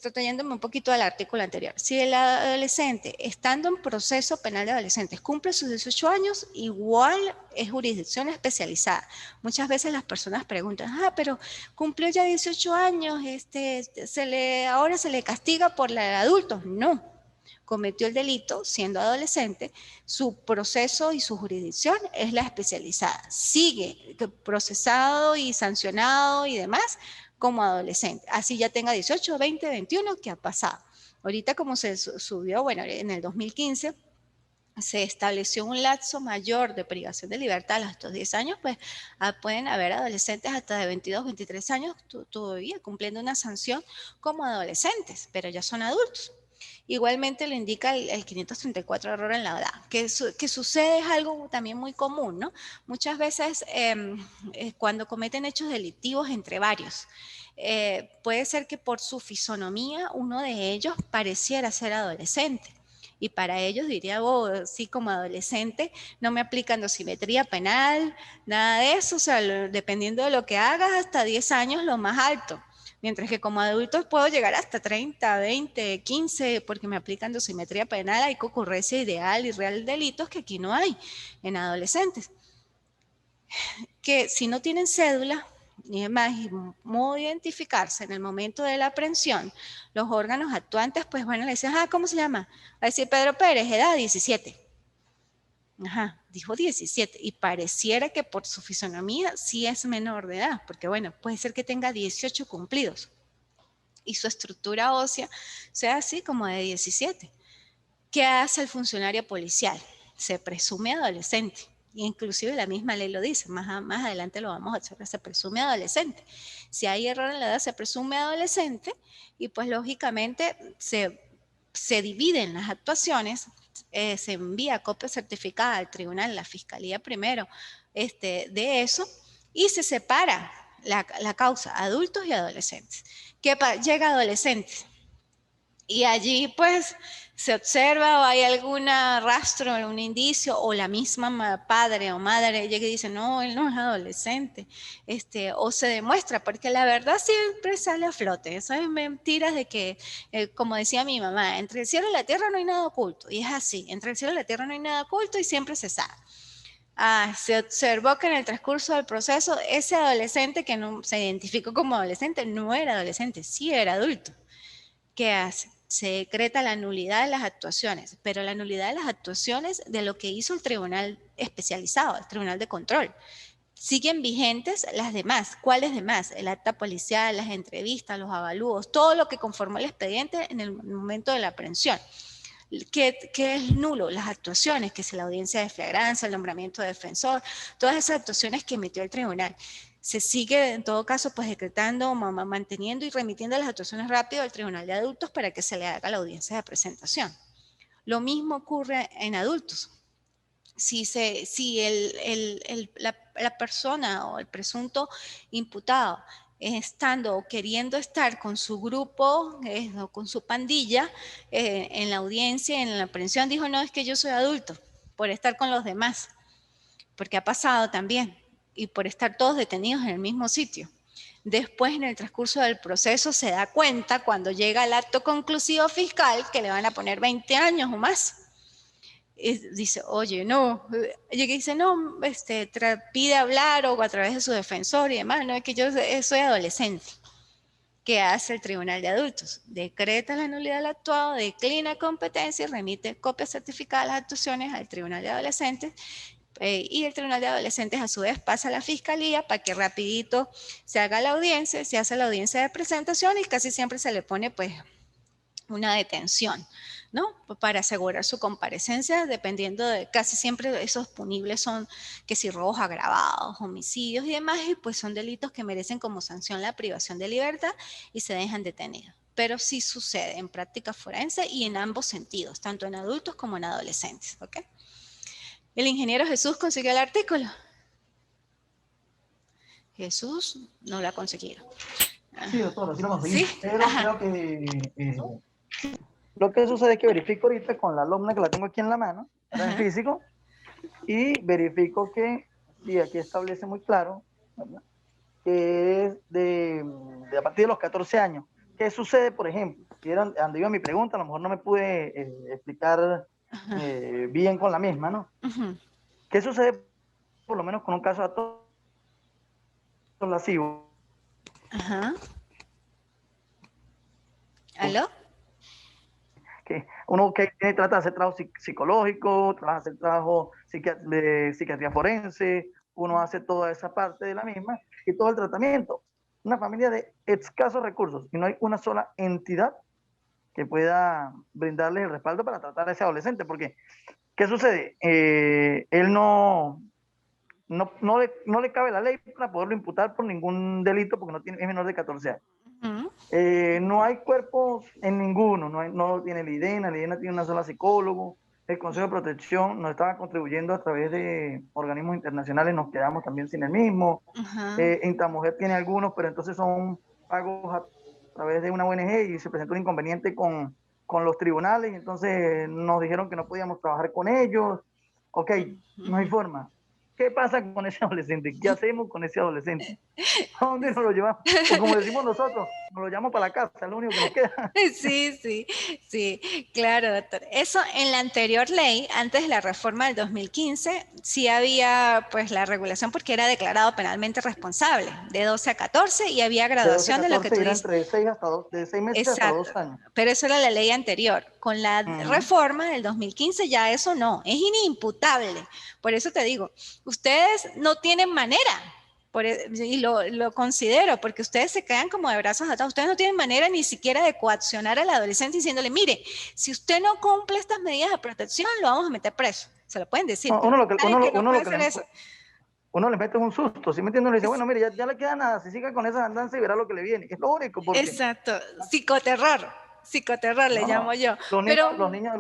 retrayéndome un poquito al artículo anterior, si el adolescente, estando en proceso penal de adolescentes, cumple sus 18 años, igual es jurisdicción especializada. Muchas veces las personas preguntan, pero cumplió ya 18 años, ahora se le castiga por la de adultos. No, cometió el delito siendo adolescente, su proceso y su jurisdicción es la especializada. Sigue procesado y sancionado y demás como adolescente. Así ya tenga 18, 20, 21, ¿qué ha pasado? Ahorita como se subió, bueno, en el 2015 se estableció un lapso mayor de privación de libertad a los 10 años, pues pueden haber adolescentes hasta de 22, 23 años todavía cumpliendo una sanción como adolescentes, pero ya son adultos. Igualmente lo indica el 534 error en la edad. Que sucede es algo también muy común, ¿no? Muchas veces cuando cometen hechos delictivos entre varios, puede ser que por su fisonomía uno de ellos pareciera ser adolescente. Y para ellos diría, sí, como adolescente, no me aplican dosimetría penal, nada de eso, o sea, dependiendo de lo que hagas, hasta 10 años lo más alto. Mientras que como adultos puedo llegar hasta 30, 20, 15, porque me aplican dosimetría penal, hay concurrencia ideal y real delitos que aquí no hay en adolescentes. Que si no tienen cédula, ni demás, y modo de identificarse en el momento de la aprehensión, los órganos actuantes, pues bueno, le dicen, ¿cómo se llama? Va a decir Pedro Pérez, edad 17. Ajá, dijo 17 y pareciera que por su fisonomía sí es menor de edad, porque bueno, puede ser que tenga 18 cumplidos y su estructura ósea sea así como de 17. ¿Qué hace el funcionario policial? Se presume adolescente. Inclusive la misma ley lo dice, más adelante lo vamos a observar, se presume adolescente. Si hay error en la edad, se presume adolescente y pues lógicamente se dividen las actuaciones, se envía copia certificada al tribunal, la fiscalía primero, de eso, y se separa la causa, adultos y adolescentes. Llega adolescentes y allí pues se observa o hay algún rastro, algún indicio, o la misma padre o madre llega y dice, no, él no es adolescente, o se demuestra, porque la verdad siempre sale a flote, eso es mentiras de que, como decía mi mamá, entre el cielo y la tierra no hay nada oculto, y es así, entre el cielo y la tierra no hay nada oculto y siempre se sabe. Se observó que en el transcurso del proceso ese adolescente que no se identificó como adolescente no era adolescente, sí era adulto. ¿Qué hace? Se decreta la nulidad de las actuaciones, pero la nulidad de las actuaciones de lo que hizo el tribunal especializado, el tribunal de control. Siguen vigentes las demás. ¿Cuáles demás? El acta policial, las entrevistas, los avalúos, todo lo que conformó el expediente en el momento de la aprehensión. ¿Qué es nulo? Las actuaciones, que es la audiencia de flagrancia, el nombramiento de defensor, todas esas actuaciones que emitió el tribunal. Se sigue en todo caso pues decretando, manteniendo y remitiendo las actuaciones rápido al tribunal de adultos para que se le haga la audiencia de presentación. Lo mismo ocurre en adultos. Si la persona o el presunto imputado estando o queriendo estar con su grupo o con su pandilla en la audiencia, en la aprehensión, dijo, no, es que yo soy adulto, por estar con los demás. porque ha pasado también, y por estar todos detenidos en el mismo sitio. Después, en el transcurso del proceso, se da cuenta cuando llega el acto conclusivo fiscal que le van a poner 20 años o más. Y dice, oye, no, y dice, no, pide hablar o a través de su defensor y demás, no, es que yo soy adolescente. ¿Qué hace el Tribunal de Adultos? Decreta la nulidad del actuado, declina competencia y remite copias certificadas de las actuaciones al Tribunal de Adolescentes, y el Tribunal de Adolescentes a su vez pasa a la Fiscalía para que rapidito se haga la audiencia, se hace la audiencia de presentación y casi siempre se le pone pues una detención, ¿no? Para asegurar su comparecencia, dependiendo de, casi siempre esos punibles son que si robos agravados, homicidios y demás, y pues son delitos que merecen como sanción la privación de libertad y se dejan detenidos. Pero sí sucede en práctica forense y en ambos sentidos, tanto en adultos como en adolescentes, ¿ok? El ingeniero Jesús consiguió el artículo. Jesús no lo ha conseguido. Sí, doctora, sí lo conseguí. ¿Sí? Pero creo que lo que sucede es que verifico ahorita con la alumna que la tengo aquí en la mano, en físico, y verifico que, sí, aquí establece muy claro, ¿verdad?, que es de a partir de los 14 años. ¿Qué sucede, por ejemplo? Que era donde iba mi pregunta, a lo mejor no me pude explicar bien con la misma, ¿no? ¿Qué sucede, por lo menos, con un caso de acto lascivo? ¿Aló? Que uno que trata de hacer trabajo psicológico, trata de hacer trabajo de psiquiatría forense, uno hace toda esa parte de la misma y todo el tratamiento. Una familia de escasos recursos y no hay una sola entidad que pueda brindarle el respaldo para tratar a ese adolescente, porque ¿qué sucede? Él no le cabe la ley para poderlo imputar por ningún delito porque es menor de 14 años. No hay cuerpos en ninguno, no tiene la IDENA tiene una sola psicólogo, el Consejo de Protección nos estaba contribuyendo a través de organismos internacionales, nos quedamos también sin el mismo. Intramujer tiene algunos, pero entonces son pagos a través de una ONG y se presentó un inconveniente con los tribunales, y entonces nos dijeron que no podíamos trabajar con ellos. Ok, no hay forma. ¿Qué pasa con ese adolescente? ¿Qué hacemos con ese adolescente? ¿A dónde nos lo llevamos? O como decimos nosotros, nos lo llevamos para la casa, es lo único que nos queda. Sí, claro, doctor. Eso en la anterior ley, antes de la reforma del 2015, sí había pues la regulación porque era declarado penalmente responsable, de 12 a 14, y había graduación de, 12 a 14 de lo que tú era dices. de 6 meses Exacto, hasta 2 años. Pero eso era la ley anterior. Con la reforma del 2015 ya eso no, es inimputable. Por eso te digo, ustedes no tienen manera. Y lo considero, porque ustedes se quedan como de brazos atados. Ustedes no tienen manera ni siquiera de coaccionar al adolescente diciéndole, mire, si usted no cumple estas medidas de protección, lo vamos a meter preso. Se lo pueden decir. No, uno le mete un susto, ¿sí me entiendes? Le dice, bueno, mire, ya le queda nada, si siga con esa andanza y verá lo que le viene. Es lo único, porque... Exacto, psicoterror le llamo yo. Los niños de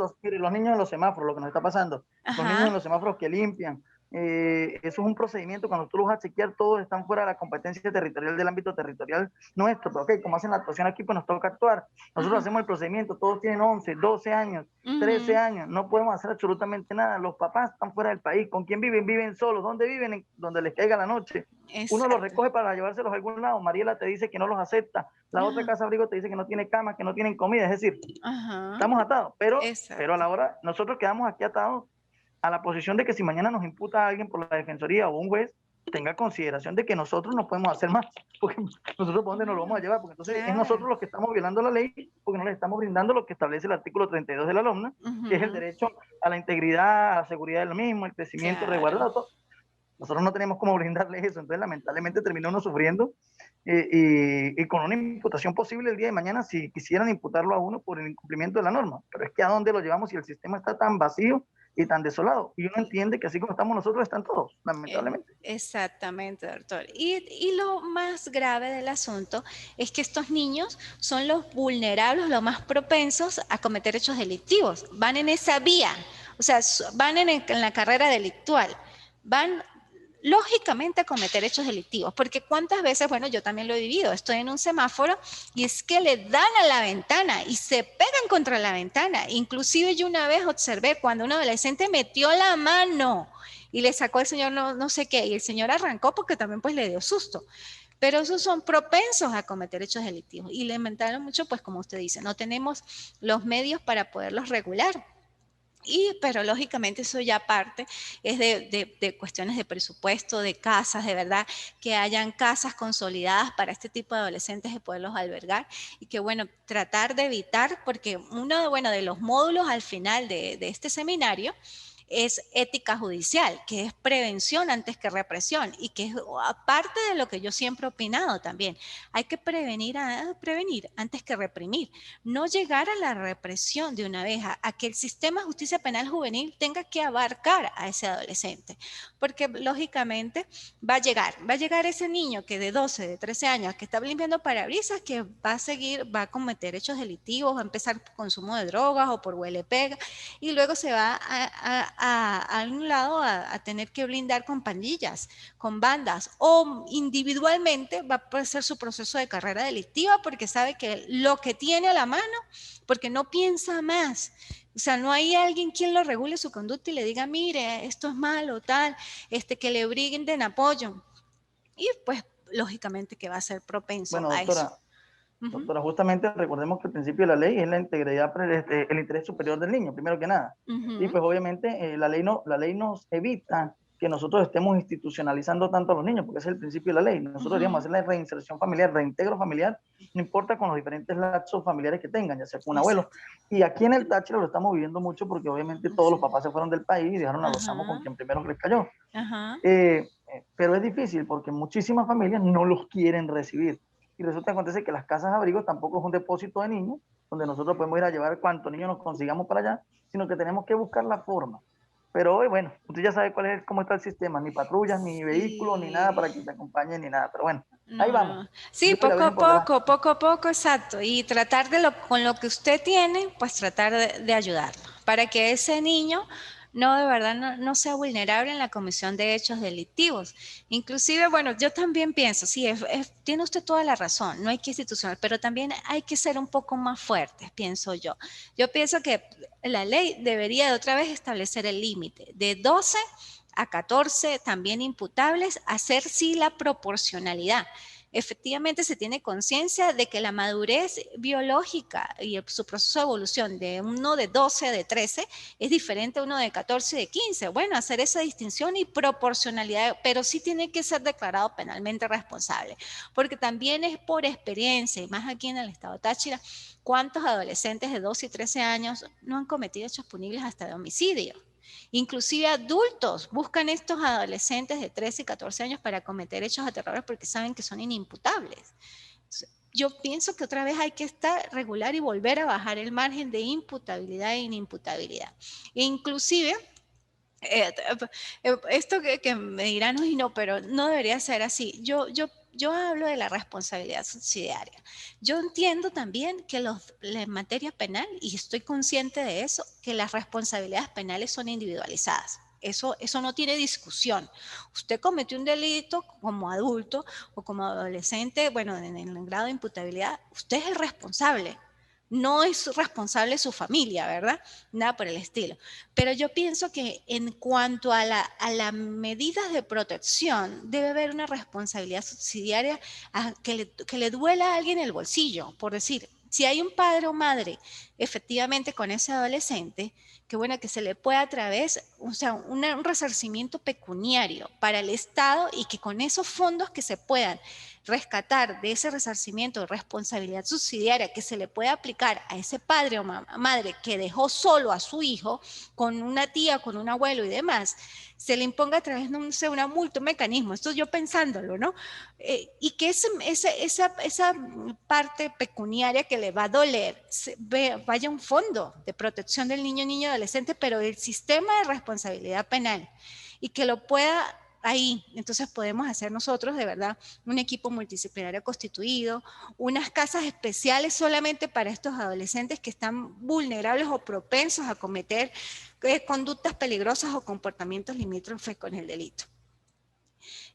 los semáforos, lo que nos está pasando, los niños de los semáforos que limpian, eso es un procedimiento, cuando tú los vas a chequear, todos están fuera de la competencia territorial del ámbito territorial nuestro, pero ok, como hacen la actuación aquí, pues nos toca actuar. Nosotros hacemos el procedimiento, todos tienen 11, 12 años, 13 años, no podemos hacer absolutamente nada. Los papás están fuera del país. ¿Con quién viven? Viven solos. ¿Dónde viven? Donde les caiga la noche. Exacto. Uno los recoge para llevárselos a algún lado. Mariela te dice que no los acepta. La otra casa abrigo te dice que no tiene cama, que no tienen comida. Es decir, estamos atados. Pero a la hora, nosotros quedamos aquí atados a la posición de que si mañana nos imputa a alguien por la defensoría o un juez, tenga consideración de que nosotros no podemos hacer más, porque nosotros por dónde nos lo vamos a llevar, porque entonces es nosotros los que estamos violando la ley, porque no les estamos brindando lo que establece el artículo 32 de la LOMNA, que es el derecho a la integridad, a la seguridad de lo mismo, el crecimiento, resguardado. Nosotros no tenemos cómo brindarles eso, entonces lamentablemente terminó uno sufriendo y con una imputación posible el día de mañana si quisieran imputarlo a uno por el incumplimiento de la norma, pero es que a dónde lo llevamos si el sistema está tan vacío y tan desolado. Y uno entiende que así como estamos nosotros, están todos, lamentablemente. Exactamente, doctor. Y lo más grave del asunto es que estos niños son los vulnerables, los más propensos a cometer hechos delictivos. Van en esa vía, o sea, van en la carrera delictual. Van lógicamente a cometer hechos delictivos, porque cuántas veces, bueno, yo también lo he vivido, estoy en un semáforo y es que le dan a la ventana y se pegan contra la ventana. Inclusive yo una vez observé cuando un adolescente metió la mano y le sacó al señor no sé qué, y el señor arrancó porque también pues le dio susto. Pero esos son propensos a cometer hechos delictivos y lamentaron mucho, pues como usted dice, no tenemos los medios para poderlos regular. Pero lógicamente eso ya parte es de cuestiones de presupuesto, de casas, de verdad, que hayan casas consolidadas para este tipo de adolescentes de poderlos albergar y que bueno, tratar de evitar, porque uno bueno, de los módulos al final de este seminario es ética judicial, que es prevención antes que represión y que es aparte de lo que yo siempre he opinado también. Hay que prevenir antes que reprimir, no llegar a la represión de una vez, a que el sistema de justicia penal juvenil tenga que abarcar a ese adolescente, porque lógicamente va a llegar ese niño que de 12, de 13 años, que está limpiando parabrisas, que va a seguir, va a cometer hechos delictivos, va a empezar por consumo de drogas o por huele pega, y luego se va a un lado a tener que blindar con pandillas, con bandas, o individualmente va a hacer su proceso de carrera delictiva porque sabe que lo que tiene a la mano, porque no piensa más. O sea, no hay alguien quien lo regule su conducta y le diga, mire, esto es malo, tal, que le brinden apoyo. Y pues, lógicamente que va a ser propenso Bueno, a eso. doctora, justamente recordemos que el principio de la ley es la integridad, el interés superior del niño, primero que nada. Y pues obviamente la ley nos evita que nosotros estemos institucionalizando tanto a los niños, porque ese es el principio de la ley. Nosotros deberíamos hacer la reinserción familiar, reintegro familiar, no importa con los diferentes lazos familiares que tengan, ya sea con un abuelo. Y aquí en el Táchira lo estamos viviendo mucho porque obviamente todos los papás se fueron del país y dejaron a los chamos con quien primero les cayó. Pero es difícil porque muchísimas familias no los quieren recibir. Y resulta que acontece que las casas abrigos tampoco es un depósito de niños, donde nosotros podemos ir a llevar cuantos niños nos consigamos para allá, sino que tenemos que buscar la forma. Pero hoy, bueno, usted ya sabe cómo está el sistema, ni patrullas, ni vehículos, ni nada para que te acompañen, ni nada. Pero bueno, ahí vamos. Sí, Dios y la Virgen por delante. poco a poco, exacto. Y tratar con lo que usted tiene, pues tratar de ayudarlo, para que ese niño no, de verdad, no sea vulnerable en la comisión de hechos delictivos. Inclusive, bueno, yo también pienso, sí, tiene usted toda la razón, no hay que institucional, pero también hay que ser un poco más fuertes, pienso yo. Yo pienso que la ley debería de otra vez establecer el límite de 12 a 14 también imputables, hacer sí la proporcionalidad. Efectivamente se tiene conciencia de que la madurez biológica y su proceso de evolución de uno de 12, de 13, es diferente a uno de 14 y de 15. Bueno, hacer esa distinción y proporcionalidad, pero sí tiene que ser declarado penalmente responsable, porque también es por experiencia, y más aquí en el estado de Táchira, cuántos adolescentes de 12 y 13 años no han cometido hechos punibles hasta de homicidio. Inclusive adultos buscan estos adolescentes de 13 y 14 años para cometer hechos aterradores porque saben que son inimputables. Yo pienso que otra vez hay que estar regular y volver a bajar el margen de imputabilidad e inimputabilidad. E inclusive, esto que me dirán, uy, no, pero no debería ser así. Yo hablo de la responsabilidad subsidiaria. Yo entiendo también que en materia penal, y estoy consciente de eso, que las responsabilidades penales son individualizadas. Eso no tiene discusión. Usted cometió un delito como adulto o como adolescente, bueno, en el grado de imputabilidad, usted es el responsable. No es responsable su familia, ¿verdad? Nada por el estilo. Pero yo pienso que en cuanto a las medidas de protección, debe haber una responsabilidad subsidiaria que le duela a alguien el bolsillo. Por decir, si hay un padre o madre efectivamente con ese adolescente, que bueno, que se le pueda a través, o sea, un resarcimiento pecuniario para el Estado y que con esos fondos que se puedan rescatar de ese resarcimiento de responsabilidad subsidiaria que se le puede aplicar a ese padre o madre que dejó solo a su hijo con una tía, con un abuelo y demás, se le imponga a través de una multa, un mecanismo, esto yo pensándolo, ¿no? Y que esa parte pecuniaria que le va a doler vaya a un fondo de protección del niño adolescente, pero del sistema de responsabilidad penal y que lo pueda ahí. Entonces podemos hacer nosotros de verdad un equipo multidisciplinario constituido, unas casas especiales solamente para estos adolescentes que están vulnerables o propensos a cometer conductas peligrosas o comportamientos limítrofes con el delito.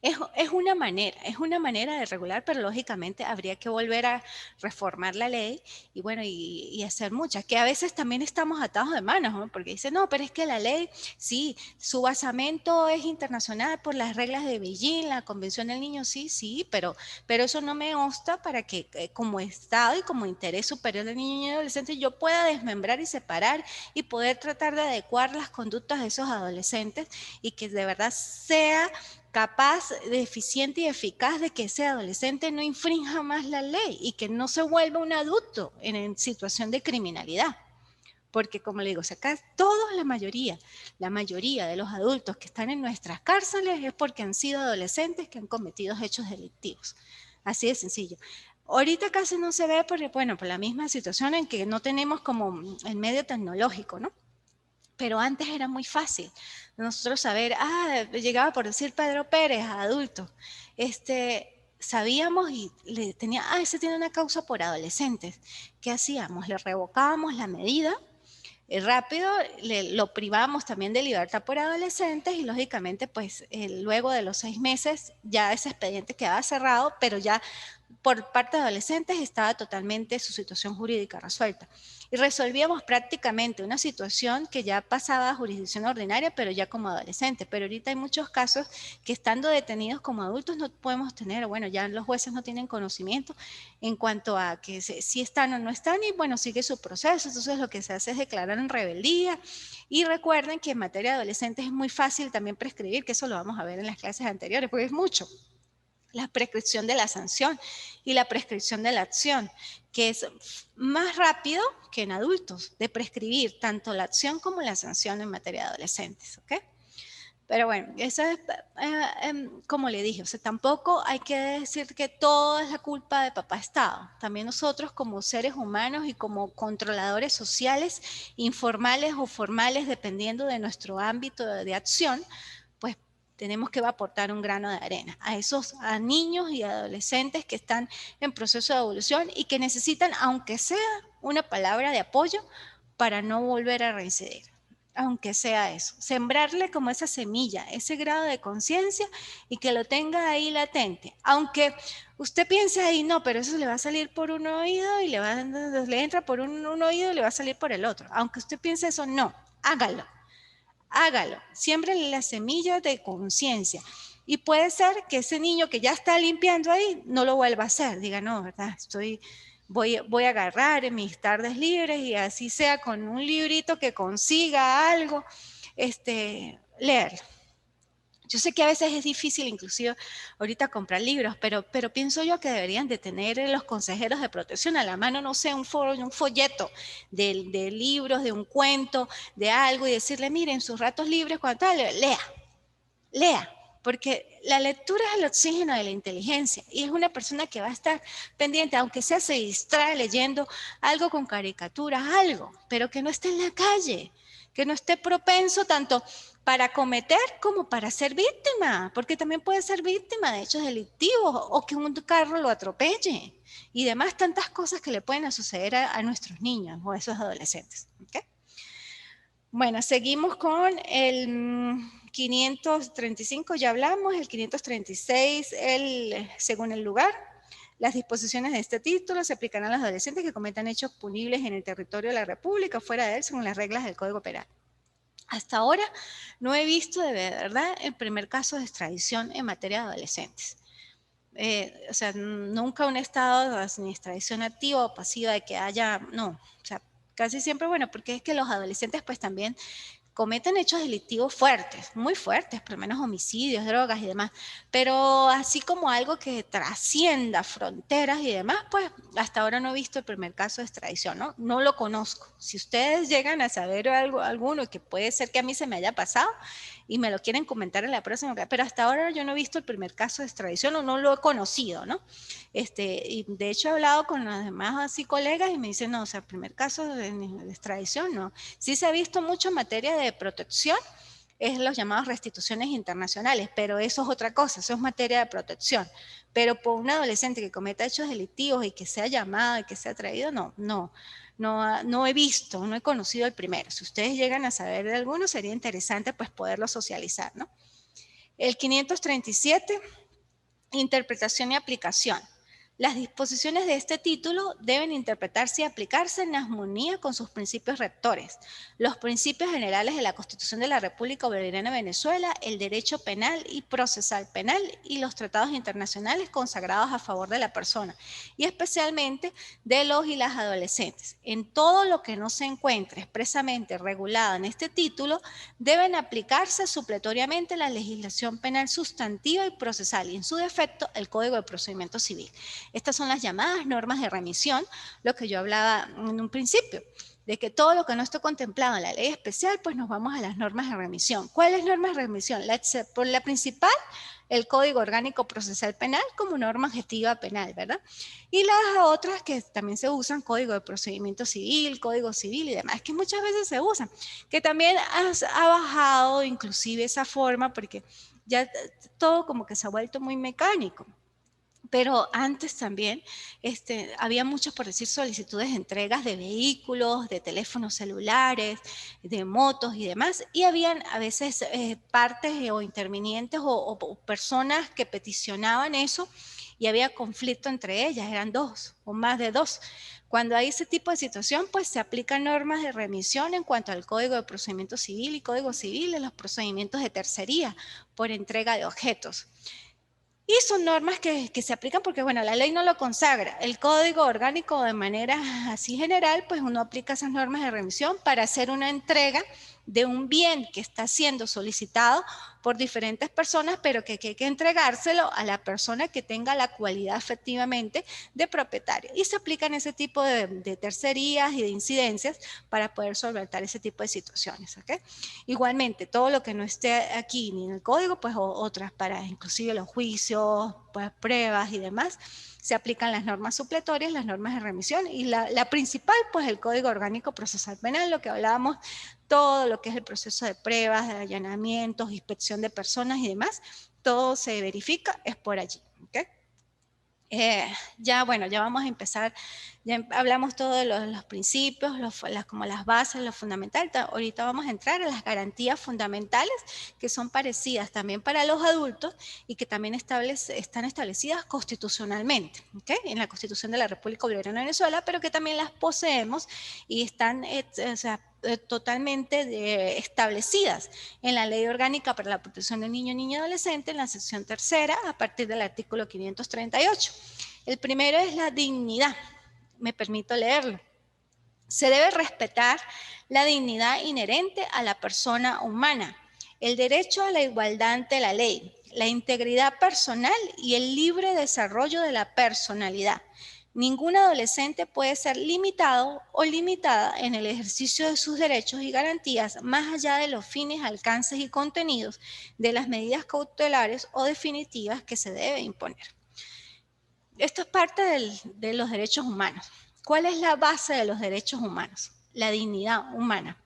Es una manera de regular, pero lógicamente habría que volver a reformar la ley y bueno, y hacer muchas, que a veces también estamos atados de manos, ¿no? Porque dicen, no, pero es que la ley, sí, su basamento es internacional por las reglas de Beijing, la Convención del Niño, sí, sí, pero eso no me obsta para que como Estado y como interés superior del niño y adolescente yo pueda desmembrar y separar y poder tratar de adecuar las conductas de esos adolescentes y que de verdad sea capaz, de eficiente y eficaz de que ese adolescente no infrinja más la ley y que no se vuelva un adulto en situación de criminalidad. Porque como le digo, si acá todos, la mayoría de los adultos que están en nuestras cárceles es porque han sido adolescentes que han cometido hechos delictivos. Así de sencillo. Ahorita casi no se ve porque, bueno, por la misma situación en que no tenemos como el medio tecnológico, ¿no? Pero antes era muy fácil nosotros saber, llegaba por decir Pedro Pérez, adulto, sabíamos y le tenía, ese tiene una causa por adolescentes. ¿Qué hacíamos? Le revocábamos la medida rápido, lo privábamos también de libertad por adolescentes y lógicamente pues luego de los 6 meses ya ese expediente quedaba cerrado, pero ya por parte de adolescentes estaba totalmente su situación jurídica resuelta. Y resolvíamos prácticamente una situación que ya pasaba a jurisdicción ordinaria, pero ya como adolescente. Pero ahorita hay muchos casos que estando detenidos como adultos no podemos tener, bueno, ya los jueces no tienen conocimiento en cuanto a que si están o no están y bueno, sigue su proceso. Entonces lo que se hace es declarar en rebeldía. Y recuerden que en materia de adolescentes es muy fácil también prescribir, que eso lo vamos a ver en las clases anteriores, porque es mucho la prescripción de la sanción y la prescripción de la acción, que es más rápido que en adultos, de prescribir tanto la acción como la sanción en materia de adolescentes, ¿ok? Pero bueno, eso es como le dije, o sea, tampoco hay que decir que todo es la culpa de papá Estado. También nosotros como seres humanos y como controladores sociales, informales o formales, dependiendo de nuestro ámbito de acción, pues tenemos que aportar un grano de arena a niños y adolescentes que están en proceso de evolución y que necesitan, aunque sea una palabra de apoyo, para no volver a reincidir. Aunque sea eso, sembrarle como esa semilla, ese grado de conciencia y que lo tenga ahí latente. Aunque usted piense ahí, no, pero eso le va a salir por un oído y le entra por un oído y le va a salir por el otro. Aunque usted piense eso, no, hágalo. Hágalo, siémbrele la semilla de conciencia. Y puede ser que ese niño que ya está limpiando ahí no lo vuelva a hacer. Diga, no, ¿verdad? Voy a agarrar en mis tardes libres y así sea con un librito que consiga algo, leer. Yo sé que a veces es difícil inclusive ahorita comprar libros, pero pienso yo que deberían de tener los consejeros de protección a la mano, no sé, un folleto de libros, de un cuento, de algo y decirle, miren, en sus ratos libres, cuando tal, lea, porque la lectura es el oxígeno de la inteligencia y es una persona que va a estar pendiente, aunque sea se distrae leyendo algo con caricaturas, algo, pero que no esté en la calle, que no esté propenso tanto para cometer como para ser víctima, porque también puede ser víctima de hechos delictivos o que un carro lo atropelle y demás tantas cosas que le pueden suceder a nuestros niños o a esos adolescentes. ¿Okay? Bueno, seguimos con el 535, ya hablamos, el 536, según el lugar. Las disposiciones de este título se aplicarán a los adolescentes que cometan hechos punibles en el territorio de la República o fuera de él, según las reglas del Código Penal. Hasta ahora no he visto de verdad el primer caso de extradición en materia de adolescentes. O sea, nunca un estado de extradición activa o pasiva de que haya, no, o sea, casi siempre, bueno, porque es que los adolescentes pues también cometen hechos delictivos fuertes, muy fuertes, por lo menos homicidios, drogas y demás, pero así como algo que trascienda fronteras y demás, pues hasta ahora no he visto el primer caso de extradición, ¿no? No lo conozco. Si ustedes llegan a saber alguno que puede ser que a mí se me haya pasado y me lo quieren comentar en la próxima, pero hasta ahora yo no he visto el primer caso de extradición o no lo he conocido, ¿no? Y de hecho he hablado con los demás así colegas y me dicen, no, o sea, el primer caso de extradición, no. Sí se ha visto mucho en materia de protección, es los llamados restituciones internacionales, pero eso es otra cosa, eso es materia de protección. Pero por un adolescente que cometa hechos delictivos y que sea llamado y que sea traído, no he visto, no he conocido el primero. Si ustedes llegan a saber de alguno, sería interesante pues poderlo socializar, ¿no? El 537, interpretación y aplicación. Las disposiciones de este título deben interpretarse y aplicarse en armonía con sus principios rectores, los principios generales de la Constitución de la República Bolivariana de Venezuela, el derecho penal y procesal penal y los tratados internacionales consagrados a favor de la persona, y especialmente de los y las adolescentes. En todo lo que no se encuentre expresamente regulado en este título, deben aplicarse supletoriamente la legislación penal sustantiva y procesal, y en su defecto el Código de Procedimiento Civil. Estas son las llamadas normas de remisión, lo que yo hablaba en un principio, de que todo lo que no esté contemplado en la ley especial, pues nos vamos a las normas de remisión. ¿Cuáles normas de remisión? La principal, el Código Orgánico Procesal Penal como norma objetiva penal, ¿verdad? Y las otras que también se usan, Código de Procedimiento Civil, Código Civil y demás, que muchas veces se usan, que también ha bajado inclusive esa forma porque ya todo como que se ha vuelto muy mecánico. Pero antes también había muchas, por decir, solicitudes de entregas de vehículos, de teléfonos celulares, de motos y demás, y habían a veces partes o intervinientes o personas que peticionaban eso y había conflicto entre ellas, eran dos o más de dos. Cuando hay ese tipo de situación, pues se aplican normas de remisión en cuanto al Código de Procedimiento Civil y Código Civil en los procedimientos de tercería por entrega de objetos. Y son normas que se aplican porque, bueno, la ley no lo consagra. El código orgánico de manera así general, pues uno aplica esas normas de remisión para hacer una entrega de un bien que está siendo solicitado por diferentes personas, pero que hay que entregárselo a la persona que tenga la cualidad efectivamente de propietario. Y se aplican ese tipo de tercerías y de incidencias para poder solventar ese tipo de situaciones. ¿Okay? Igualmente, todo lo que no esté aquí ni en el código, pues otras para inclusive los juicios, pues pruebas y demás, se aplican las normas supletorias, las normas de remisión y la principal, pues el Código Orgánico Procesal Penal, lo que hablábamos, todo lo que es el proceso de pruebas, de allanamientos, inspección de personas y demás, todo se verifica, es por allí. ¿Okay? Ya, bueno, ya vamos a empezar, ya hablamos todos de los principios, como las bases, lo fundamental. Ahorita vamos a entrar a las garantías fundamentales que son parecidas también para los adultos y que también están establecidas constitucionalmente, ¿okay? En la Constitución de la República Bolivariana de Venezuela, pero que también las poseemos y están totalmente establecidas en la Ley Orgánica para la Protección del Niño, Niña y Adolescente, en la sección tercera, a partir del artículo 538. El primero es la dignidad. Me permito leerlo. Se debe respetar la dignidad inherente a la persona humana, el derecho a la igualdad ante la ley, la integridad personal y el libre desarrollo de la personalidad. Ningún adolescente puede ser limitado o limitada en el ejercicio de sus derechos y garantías más allá de los fines, alcances y contenidos de las medidas cautelares o definitivas que se debe imponer. Esto es parte de los derechos humanos. ¿Cuál es la base de los derechos humanos? La dignidad humana.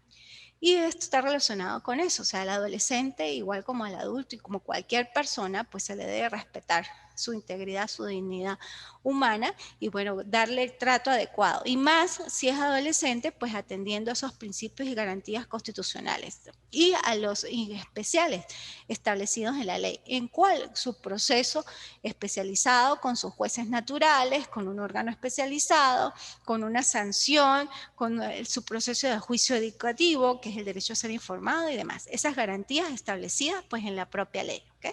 Y esto está relacionado con eso, o sea, al adolescente, igual como al adulto y como cualquier persona, pues se le debe respetar su integridad, su dignidad humana y bueno, darle el trato adecuado. Y más si es adolescente, pues atendiendo a esos principios y garantías constitucionales y a los especiales establecidos en la ley, en cual su proceso especializado con sus jueces naturales, con un órgano especializado, con una sanción, con su proceso de juicio educativo, que es el derecho a ser informado y demás. Esas garantías establecidas pues en la propia ley. ¿Okay?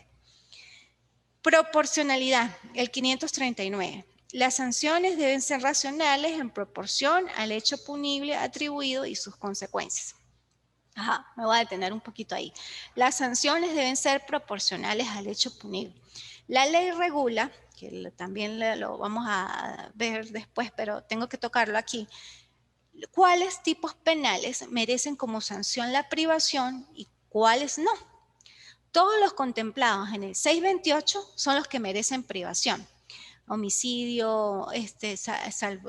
Proporcionalidad, el 539. Las sanciones deben ser racionales en proporción al hecho punible atribuido y sus consecuencias. Ajá, me voy a detener un poquito ahí. Las sanciones deben ser proporcionales al hecho punible. La ley regula, que también lo vamos a ver después, pero tengo que tocarlo aquí, cuáles tipos penales merecen como sanción la privación y cuáles no. Todos los contemplados en el 628 son los que merecen privación. Homicidio,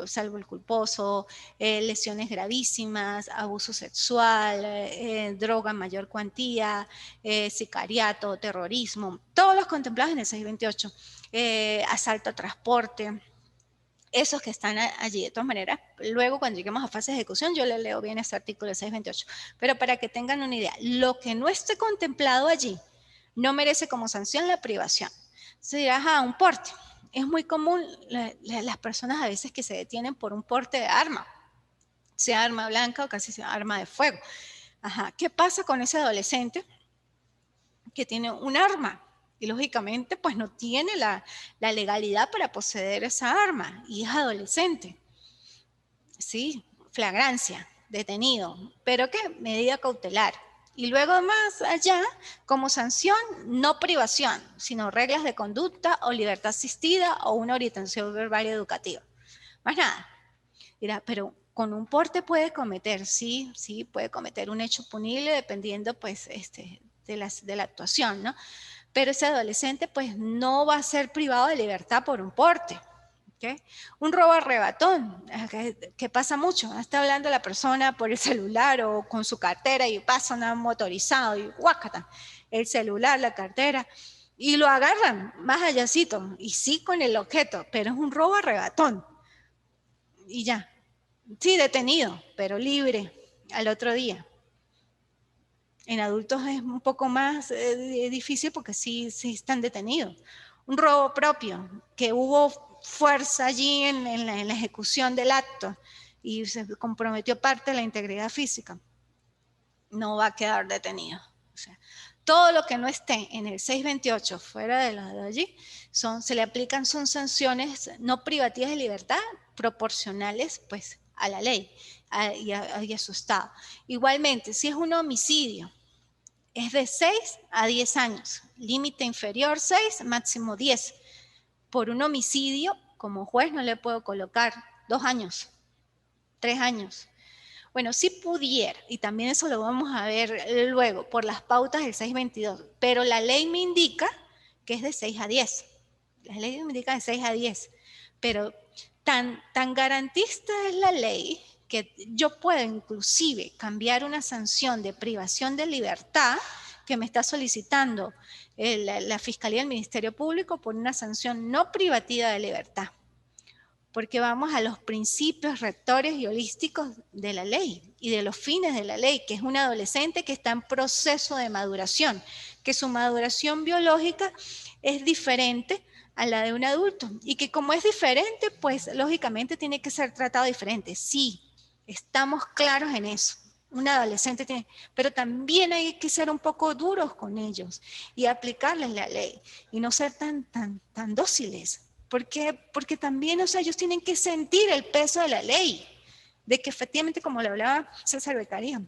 salvo el culposo, lesiones gravísimas, abuso sexual, droga en mayor cuantía, sicariato, terrorismo, todos los contemplados en el 628, asalto a transporte, esos que están allí. De todas maneras, luego cuando lleguemos a fase de ejecución, yo le leo bien ese artículo 628, pero para que tengan una idea, lo que no esté contemplado allí, no merece como sanción la privación. Se dirá, un porte. Es muy común las personas a veces que se detienen por un porte de arma, sea arma blanca o casi sea arma de fuego. ¿Qué pasa con ese adolescente que tiene un arma? Y lógicamente pues no tiene la legalidad para poseer esa arma y es adolescente. Sí, flagrancia, detenido. ¿Pero qué? Medida cautelar. Y luego más allá, como sanción, no privación, sino reglas de conducta o libertad asistida o una orientación verbal y educativa. Más nada. Dirá, pero con un porte puede cometer, sí, puede cometer un hecho punible dependiendo pues de la actuación, ¿no? Pero ese adolescente pues no va a ser privado de libertad por un porte. ¿Okay? Un robo arrebatón, que pasa mucho. Está hablando la persona por el celular o con su cartera y pasa un motorizado y guácata, el celular, la cartera, y lo agarran más allácito, y sí con el objeto, pero es un robo arrebatón. Y ya, sí, detenido, pero libre al otro día. En adultos es un poco más difícil porque sí están detenidos. Un robo propio, que hubo fuerza allí en la ejecución del acto y se comprometió parte de la integridad física, no va a quedar detenido. O sea, todo lo que no esté en el 628 fuera de lo de allí, se le aplican son sanciones no privativas de libertad proporcionales pues a la ley y a su estado. Igualmente, si es un homicidio, es de 6 a 10 años, límite inferior 6, máximo 10. Por un homicidio, como juez no le puedo colocar 2 años, 3 años. Bueno, si pudiera, y también eso lo vamos a ver luego por las pautas del 622, pero la ley me indica que es de 6 a 10. La ley me indica de 6 a 10, pero tan garantista es la ley que yo puedo inclusive cambiar una sanción de privación de libertad que me está solicitando la Fiscalía del Ministerio Público por una sanción no privativa de libertad, porque vamos a los principios rectores y holísticos de la ley y de los fines de la ley, que es un adolescente que está en proceso de maduración, que su maduración biológica es diferente a la de un adulto y que como es diferente, pues lógicamente tiene que ser tratado diferente. Sí, estamos claros en eso. Un adolescente tiene, pero también hay que ser un poco duros con ellos y aplicarles la ley y no ser tan dóciles. Porque también, o sea, ellos tienen que sentir el peso de la ley, de que efectivamente, como le hablaba César Beccaria,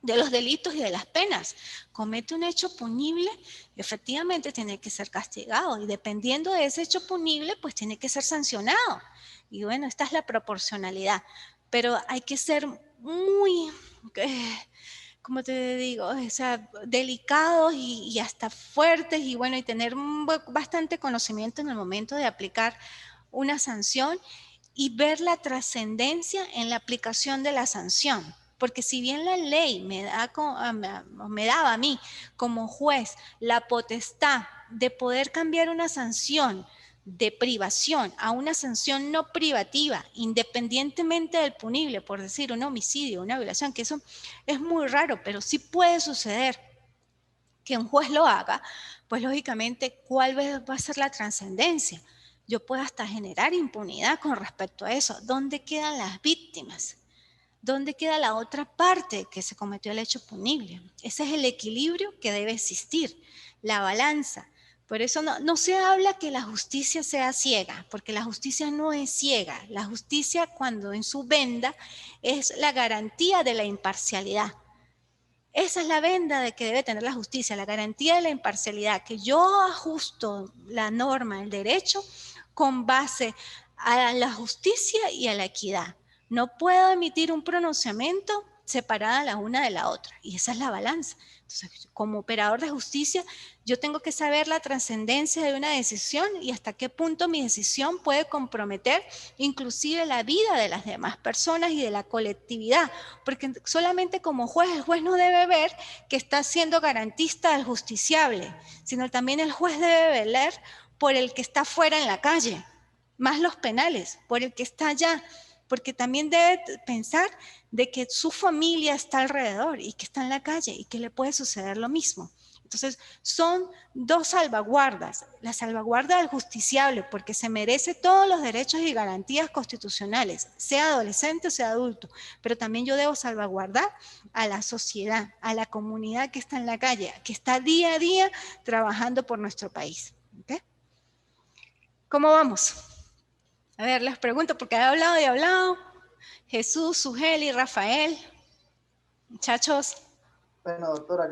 de los delitos y de las penas. Comete un hecho punible, efectivamente tiene que ser castigado y dependiendo de ese hecho punible, pues tiene que ser sancionado. Y bueno, esta es la proporcionalidad, pero hay que ser muy, como te digo, o sea, delicados y hasta fuertes y bueno, y tener bastante conocimiento en el momento de aplicar una sanción y ver la trascendencia en la aplicación de la sanción. Porque si bien la ley me daba a mí como juez la potestad de poder cambiar una sanción de privación a una sanción no privativa, independientemente del punible, por decir un homicidio, una violación, que eso es muy raro, pero sí puede suceder que un juez lo haga, pues lógicamente, ¿cuál va a ser la trascendencia? Yo puedo hasta generar impunidad con respecto a eso. ¿Dónde quedan las víctimas? ¿Dónde queda la otra parte que se cometió el hecho punible? Ese es el equilibrio que debe existir, la balanza. Por eso no se habla que la justicia sea ciega, porque la justicia no es ciega. La justicia, cuando en su venda, es la garantía de la imparcialidad. Esa es la venda de que debe tener la justicia, la garantía de la imparcialidad, que yo ajusto la norma, el derecho, con base a la justicia y a la equidad. No puedo emitir un pronunciamiento separada la una de la otra, y esa es la balanza. Entonces, como operador de justicia, yo tengo que saber la trascendencia de una decisión y hasta qué punto mi decisión puede comprometer inclusive la vida de las demás personas y de la colectividad, porque solamente como juez, el juez no debe ver que está siendo garantista del justiciable, sino también el juez debe velar por el que está fuera en la calle, más los penales, por el que está allá, porque también debe pensar de que su familia está alrededor y que está en la calle y que le puede suceder lo mismo. Entonces, son dos salvaguardas. La salvaguarda del justiciable, porque se merece todos los derechos y garantías constitucionales, sea adolescente o sea adulto, pero también yo debo salvaguardar a la sociedad, a la comunidad que está en la calle, que está día a día trabajando por nuestro país. ¿Okay? ¿Cómo vamos? A ver, les pregunto, porque he hablado y hablado. Jesús, Sugeli, Rafael. Muchachos. Bueno, doctora,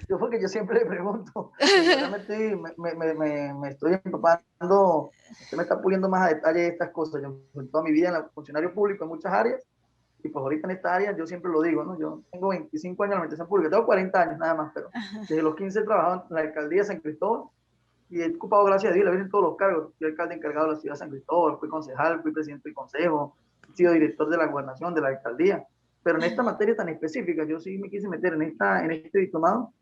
yo porque yo siempre le pregunto, realmente me estoy empapando, usted me está puliendo más a detalle estas cosas. Yo en toda mi vida en el funcionario público en muchas áreas, y pues ahorita en esta área yo siempre lo digo, ¿no? Yo tengo 25 años en la administración pública, tengo 40 años nada más, pero desde los 15 he trabajado en la alcaldía de San Cristóbal y he ocupado, gracias a Dios, le vienen todos los cargos. Fui alcalde encargado de la ciudad de San Cristóbal, fui concejal, fui presidente del consejo, he sido director de la gobernación, de la alcaldía. Pero en esta materia tan específica, yo sí me quise meter en este diplomado,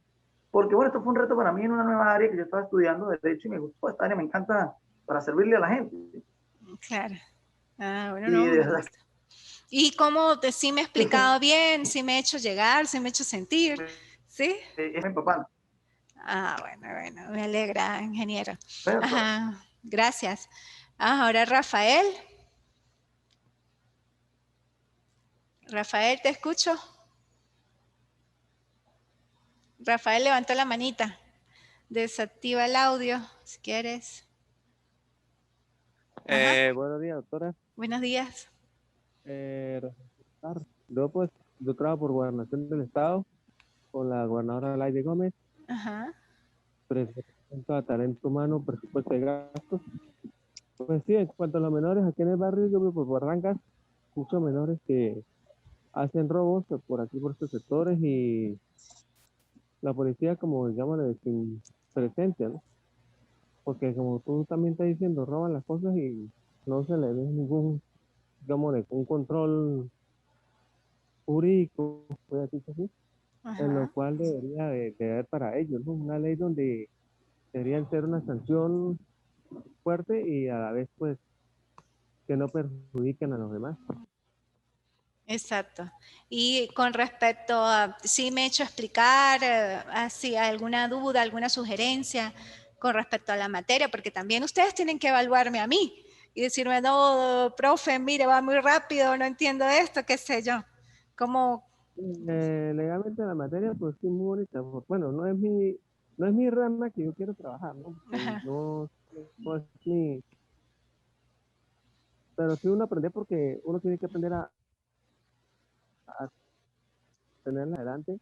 porque bueno, esto fue un reto para mí en una nueva área que yo estaba estudiando, de derecho, y me gustó esta área, me encanta para servirle a la gente. Claro. Ah, bueno, Y no, de me verdad, gusta. ¿Y cómo sí me he explicado bien? ¿Sí me he hecho llegar? ¿Sí me he hecho sentir? ¿Sí? es mi papá. Ah, bueno, me alegra, ingeniero. Pero, Ajá, gracias. Ah, ahora Rafael. Rafael, te escucho. Rafael levantó la manita. Desactiva el audio, si quieres. Ajá. Buenos días, doctora. Buenos días. Yo trabajo por Gobernación del Estado con la gobernadora Laide Gómez. Ajá. Presento a talento humano, presupuesto de gastos. Pues sí, en cuanto a los menores, aquí en el barrio yo vivo por Barrancas, muchos menores que hacen robos por aquí, por estos sectores, y la policía, como digamos, sin presencia, ¿no? Porque como tú también estás diciendo, roban las cosas y no se le ve ningún, digamos, un control jurídico, voy a decir así, en lo Ajá. cual debería de haber para ellos, ¿no? Una ley donde debería ser una sanción fuerte y a la vez, pues, que no perjudiquen a los demás. Exacto. Y con respecto a, sí me he hecho explicar, así, alguna duda, alguna sugerencia con respecto a la materia, porque también ustedes tienen que evaluarme a mí y decirme, no, profe, mire, va muy rápido, no entiendo esto, qué sé yo. ¿Cómo? Legalmente la materia, pues sí, muy bonita. Bueno, no es mi rama que yo quiero trabajar, ¿no? Ajá. No es mi, pero sí uno aprende porque uno tiene que aprender a tenerla adelante.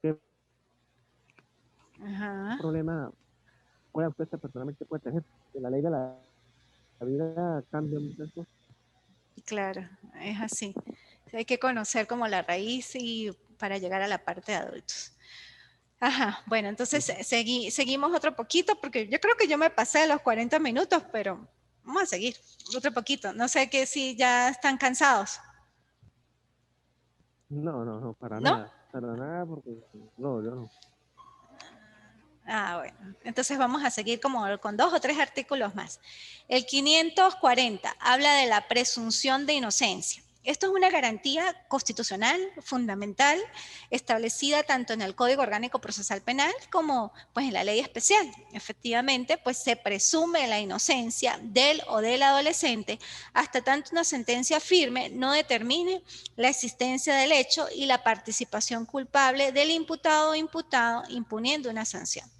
¿Qué Ajá. problema puede usted personalmente puede tener? Que la ley de la vida cambia muchas cosas. Claro, es así. Hay que conocer como la raíz y para llegar a la parte de adultos. Ajá, bueno, entonces seguimos otro poquito, porque yo creo que yo me pasé de los 40 minutos, pero vamos a seguir otro poquito. No sé que si ya están cansados, No, ¿no? para nada, porque no, yo no. Ah, bueno, entonces vamos a seguir como con 2 o 3 artículos más. El 540 habla de la presunción de inocencia. Esto es una garantía constitucional fundamental establecida tanto en el Código Orgánico Procesal Penal como pues, en la ley especial. Efectivamente, pues se presume la inocencia del o del adolescente hasta tanto una sentencia firme no determine la existencia del hecho y la participación culpable del imputado o imputado imponiendo una sanción.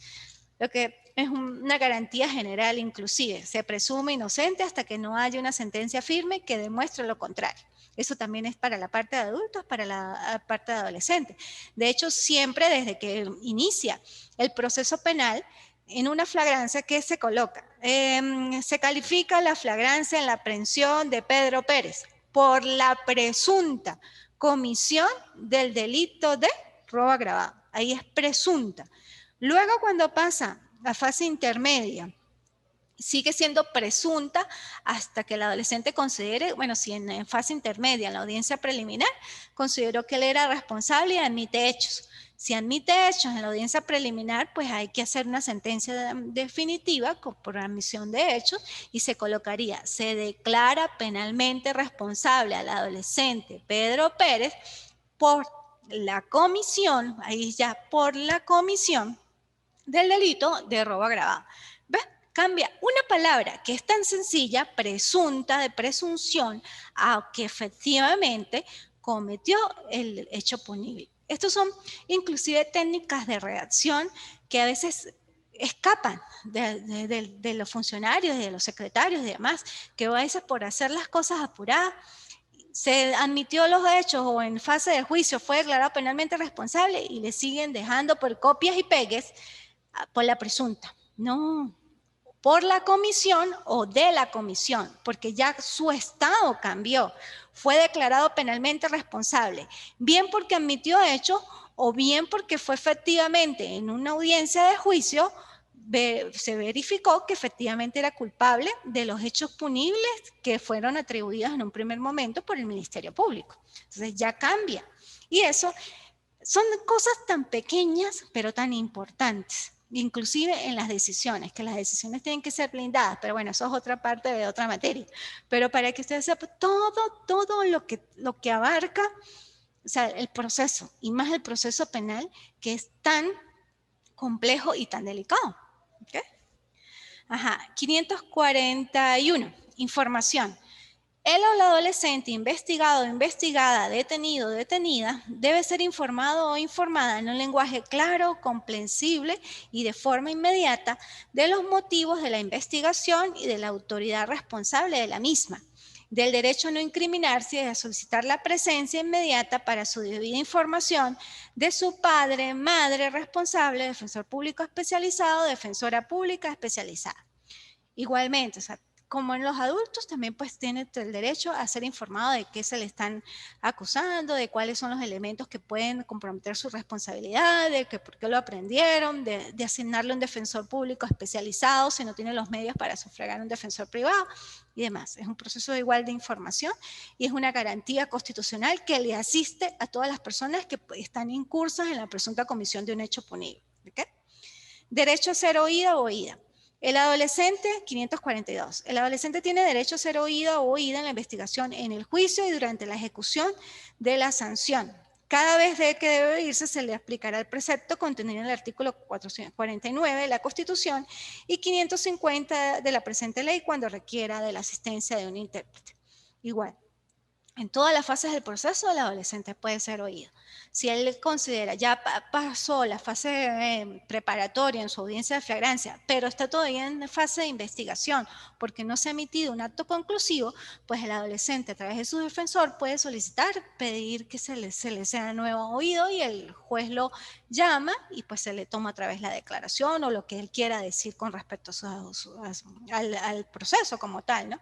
Lo que es una garantía general inclusive. Se presume inocente hasta que no haya una sentencia firme que demuestre lo contrario. Eso también es para la parte de adultos, para la parte de adolescentes. De hecho, siempre desde que inicia el proceso penal, en una flagrancia que se coloca, se califica la flagrancia en la aprehensión de Pedro Pérez por la presunta comisión del delito de robo agravado. Ahí es presunta. Luego, cuando pasa a fase intermedia, sigue siendo presunta hasta que el adolescente considere, bueno, si en fase intermedia, en la audiencia preliminar, consideró que él era responsable y admite hechos. Si admite hechos en la audiencia preliminar, pues hay que hacer una sentencia definitiva por admisión de hechos y se colocaría, se declara penalmente responsable al adolescente Pedro Pérez por la comisión, ahí ya por la comisión del delito de robo agravado. ¿Ves? Cambia una palabra que es tan sencilla, presunta, de presunción, a que efectivamente cometió el hecho punible. Estos son inclusive técnicas de redacción que a veces escapan de los funcionarios, de los secretarios y demás, que a veces por hacer las cosas apuradas se admitió los hechos o en fase de juicio fue declarado penalmente responsable y le siguen dejando por copias y pegues por la presunta. No, por la comisión o de la comisión, porque ya su estado cambió. Fue declarado penalmente responsable, bien porque admitió hechos o bien porque fue efectivamente en una audiencia de juicio se verificó que efectivamente era culpable de los hechos punibles que fueron atribuidos en un primer momento por el Ministerio Público. Entonces ya cambia. Y eso son cosas tan pequeñas, pero tan importantes, inclusive en las decisiones, que las decisiones tienen que ser blindadas, pero bueno, eso es otra parte de otra materia. Pero para que ustedes sepan todo lo que abarca, o sea, el proceso, y más el proceso penal, que es tan complejo y tan delicado. ¿Okay? Ajá, 541, información. El o la adolescente investigado, investigada, detenido, detenida, debe ser informado o informada en un lenguaje claro, comprensible y de forma inmediata de los motivos de la investigación y de la autoridad responsable de la misma, del derecho a no incriminarse y a solicitar la presencia inmediata para su debida información de su padre, madre responsable, defensor público especializado, defensora pública especializada. Igualmente, o sea, como en los adultos, también pues tiene el derecho a ser informado de qué se le están acusando, de cuáles son los elementos que pueden comprometer su responsabilidad, de que por qué lo aprendieron, de asignarle un defensor público especializado si no tiene los medios para sufragar un defensor privado y demás. Es un proceso igual de información y es una garantía constitucional que le asiste a todas las personas que están incursas en la presunta comisión de un hecho punible. ¿Okay? Derecho a ser oída o oída. El adolescente, 542. El adolescente tiene derecho a ser oído o oída en la investigación, en el juicio y durante la ejecución de la sanción. Cada vez que debe oírse se le aplicará el precepto contenido en el artículo 449 de la Constitución y 550 de la presente ley cuando requiera de la asistencia de un intérprete. Igual, en todas las fases del proceso, el adolescente puede ser oído. Si él considera, ya pasó la fase preparatoria en su audiencia de flagrancia, pero está todavía en fase de investigación porque no se ha emitido un acto conclusivo, pues el adolescente a través de su defensor puede solicitar, pedir que se le sea nuevo oído y el juez lo llama y pues se le toma a través la declaración o lo que él quiera decir con respecto al proceso como tal, ¿no?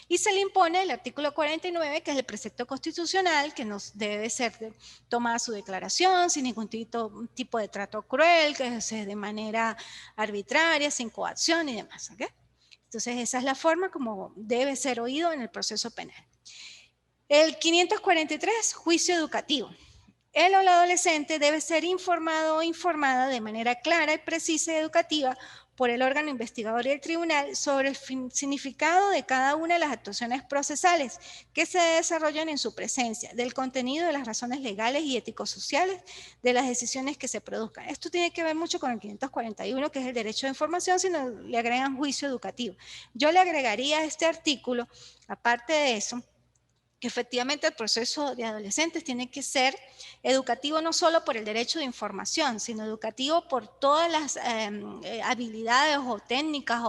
Y se le impone el artículo 49, que es el precepto constitucional, que nos debe ser tomada su declaración sin ningún tipo de trato cruel, que es de manera arbitraria, sin coacción y demás. ¿Okay? Entonces, esa es la forma como debe ser oído en el proceso penal. El 543, juicio educativo. Él o la adolescente debe ser informado o informada de manera clara y precisa y educativa por el órgano investigador y el tribunal sobre el significado de cada una de las actuaciones procesales que se desarrollan en su presencia, del contenido de las razones legales y ético-sociales de las decisiones que se produzcan. Esto tiene que ver mucho con el 541, que es el derecho de información, si no le agregan juicio educativo. Yo le agregaría a este artículo, aparte de eso, que efectivamente el proceso de adolescentes tiene que ser educativo no solo por el derecho de información, sino educativo por todas las habilidades o técnicas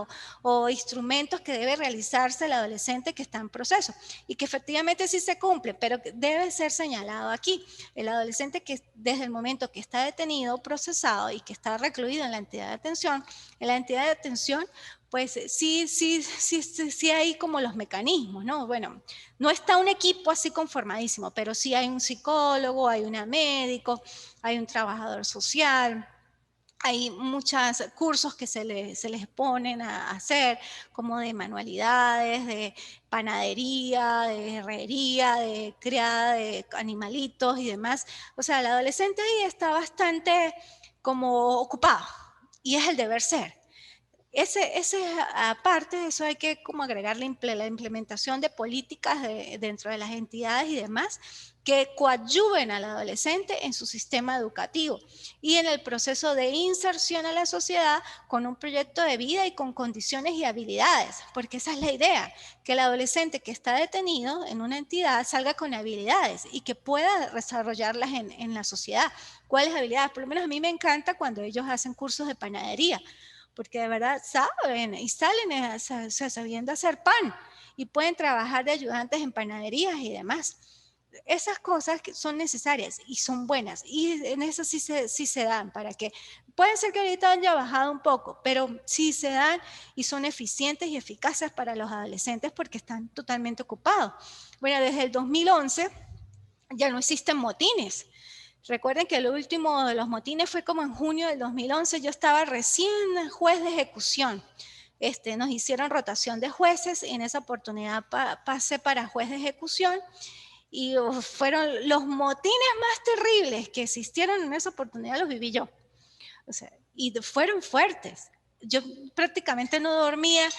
o instrumentos que debe realizarse el adolescente que está en proceso y que efectivamente sí se cumple, pero que debe ser señalado aquí. El adolescente que desde el momento que está detenido, procesado y que está recluido en la entidad de atención, pues sí hay como los mecanismos, ¿no? Bueno, no está un equipo así conformadísimo, pero sí hay un psicólogo, hay una médico, hay un trabajador social, hay muchos cursos que se les ponen a hacer, como de manualidades, de panadería, de herrería, de criada de animalitos y demás. O sea, el adolescente ahí está bastante como ocupado y es el deber ser. Aparte de eso hay que como agregar la implementación de políticas dentro de las entidades y demás que coadyuven al adolescente en su sistema educativo y en el proceso de inserción a la sociedad con un proyecto de vida y con condiciones y habilidades, porque esa es la idea, que el adolescente que está detenido en una entidad salga con habilidades y que pueda desarrollarlas en la sociedad. ¿Cuáles habilidades? Por lo menos a mí me encanta cuando ellos hacen cursos de panadería, porque de verdad saben y salen sabiendo hacer pan y pueden trabajar de ayudantes en panaderías y demás. Esas cosas que son necesarias y son buenas y en eso sí se dan para que, puede ser que ahorita haya bajado un poco, pero sí se dan y son eficientes y eficaces para los adolescentes porque están totalmente ocupados. Bueno, desde el 2011 ya no existen motines. Recuerden que el último de los motines fue como en junio del 2011, yo estaba recién juez de ejecución. Nos hicieron rotación de jueces y en esa oportunidad pasé para juez de ejecución y fueron los motines más terribles que existieron en esa oportunidad, los viví yo. O sea, y fueron fuertes. Yo prácticamente no dormía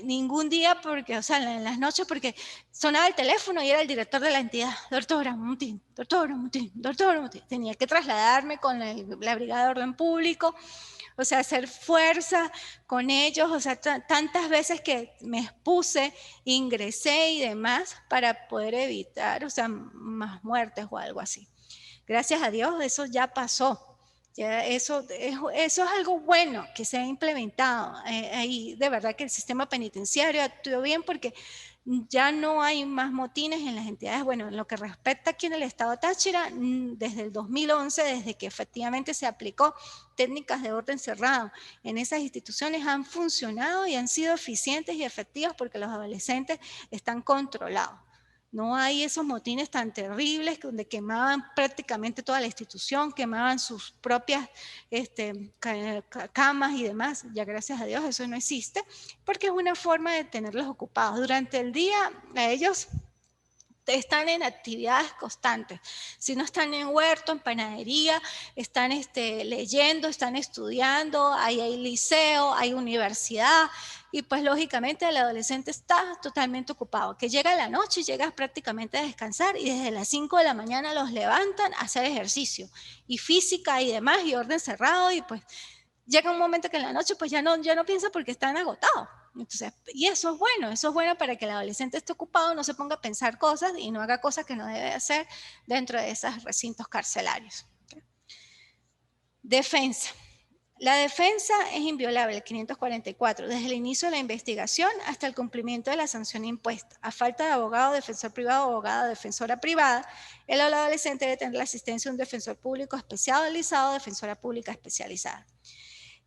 ningún día porque, o sea, en las noches porque sonaba el teléfono y era el director de la entidad, doctora Mutín, doctora Mutín, doctora Mutín. Tenía que trasladarme con la Brigada de Orden Público, o sea, hacer fuerza con ellos, o sea, tantas veces que me expuse, ingresé y demás para poder evitar, o sea, más muertes o algo así. Gracias a Dios eso ya pasó. Ya eso es algo bueno que se ha implementado. Ahí de verdad que el sistema penitenciario actuó bien porque ya no hay más motines en las entidades. Bueno, en lo que respecta aquí en el estado Táchira, desde el 2011, desde que efectivamente se aplicó técnicas de orden cerrado en esas instituciones, han funcionado y han sido eficientes y efectivas porque los adolescentes están controlados. No hay esos motines tan terribles donde quemaban prácticamente toda la institución, quemaban sus propias camas y demás. Ya gracias a Dios eso no existe, porque es una forma de tenerlos ocupados. Durante el día a ellos están en actividades constantes. Si no están en huerto, en panadería, están leyendo, están estudiando, hay liceo, hay universidad, y pues lógicamente el adolescente está totalmente ocupado, que llega la noche y llega prácticamente a descansar y desde las 5 de la mañana los levantan a hacer ejercicio y física y demás y orden cerrado y pues llega un momento que en la noche pues ya no piensa porque están agotados. Entonces, y eso es bueno para que el adolescente esté ocupado, no se ponga a pensar cosas y no haga cosas que no debe hacer dentro de esos recintos carcelarios. Defensa. La defensa es inviolable, el 544, desde el inicio de la investigación hasta el cumplimiento de la sanción impuesta. A falta de abogado, defensor privado, abogada, defensora privada, el adolescente debe tener la asistencia de un defensor público especializado, defensora pública especializada.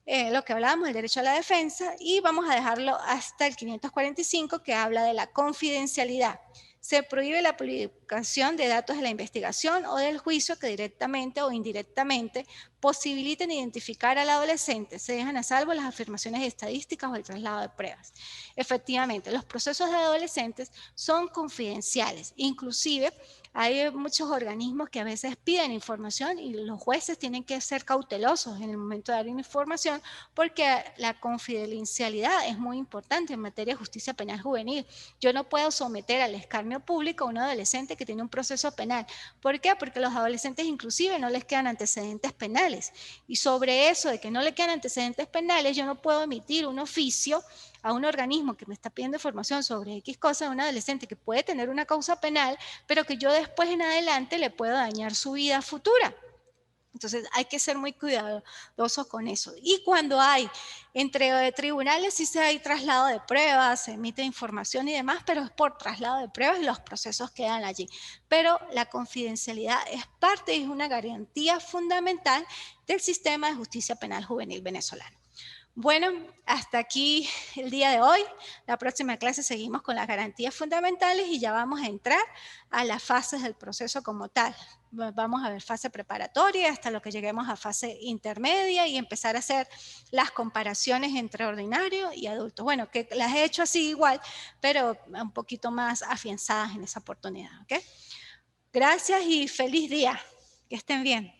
Lo que hablábamos, el derecho a la defensa, y vamos a dejarlo hasta el 545 que habla de la confidencialidad. Se prohíbe la publicación de datos de la investigación o del juicio que directamente o indirectamente posibiliten identificar al adolescente. Se dejan a salvo las afirmaciones estadísticas o el traslado de pruebas. Efectivamente, los procesos de adolescentes son confidenciales. Inclusive, hay muchos organismos que a veces piden información y los jueces tienen que ser cautelosos en el momento de dar información porque la confidencialidad es muy importante en materia de justicia penal juvenil. Yo no puedo someter al escarnio público a un adolescente que tiene un proceso penal. ¿Por qué? Porque a los adolescentes inclusive no les quedan antecedentes penales. Y sobre eso de que no le quedan antecedentes penales, yo no puedo emitir un oficio a un organismo que me está pidiendo información sobre X cosa de un adolescente que puede tener una causa penal, pero que yo después en adelante le puedo dañar su vida futura. Entonces hay que ser muy cuidadosos con eso. Y cuando hay entre tribunales, sí se hay traslado de pruebas, se emite información y demás, pero es por traslado de pruebas y los procesos quedan allí. Pero la confidencialidad es parte y es una garantía fundamental del sistema de justicia penal juvenil venezolano. Bueno, hasta aquí el día de hoy. La próxima clase seguimos con las garantías fundamentales y ya vamos a entrar a las fases del proceso como tal. Vamos a ver fase preparatoria hasta lo que lleguemos a fase intermedia y empezar a hacer las comparaciones entre ordinario y adulto. Bueno, que las he hecho así igual, pero un poquito más afianzadas en esa oportunidad. ¿Okay? Gracias y feliz día. Que estén bien.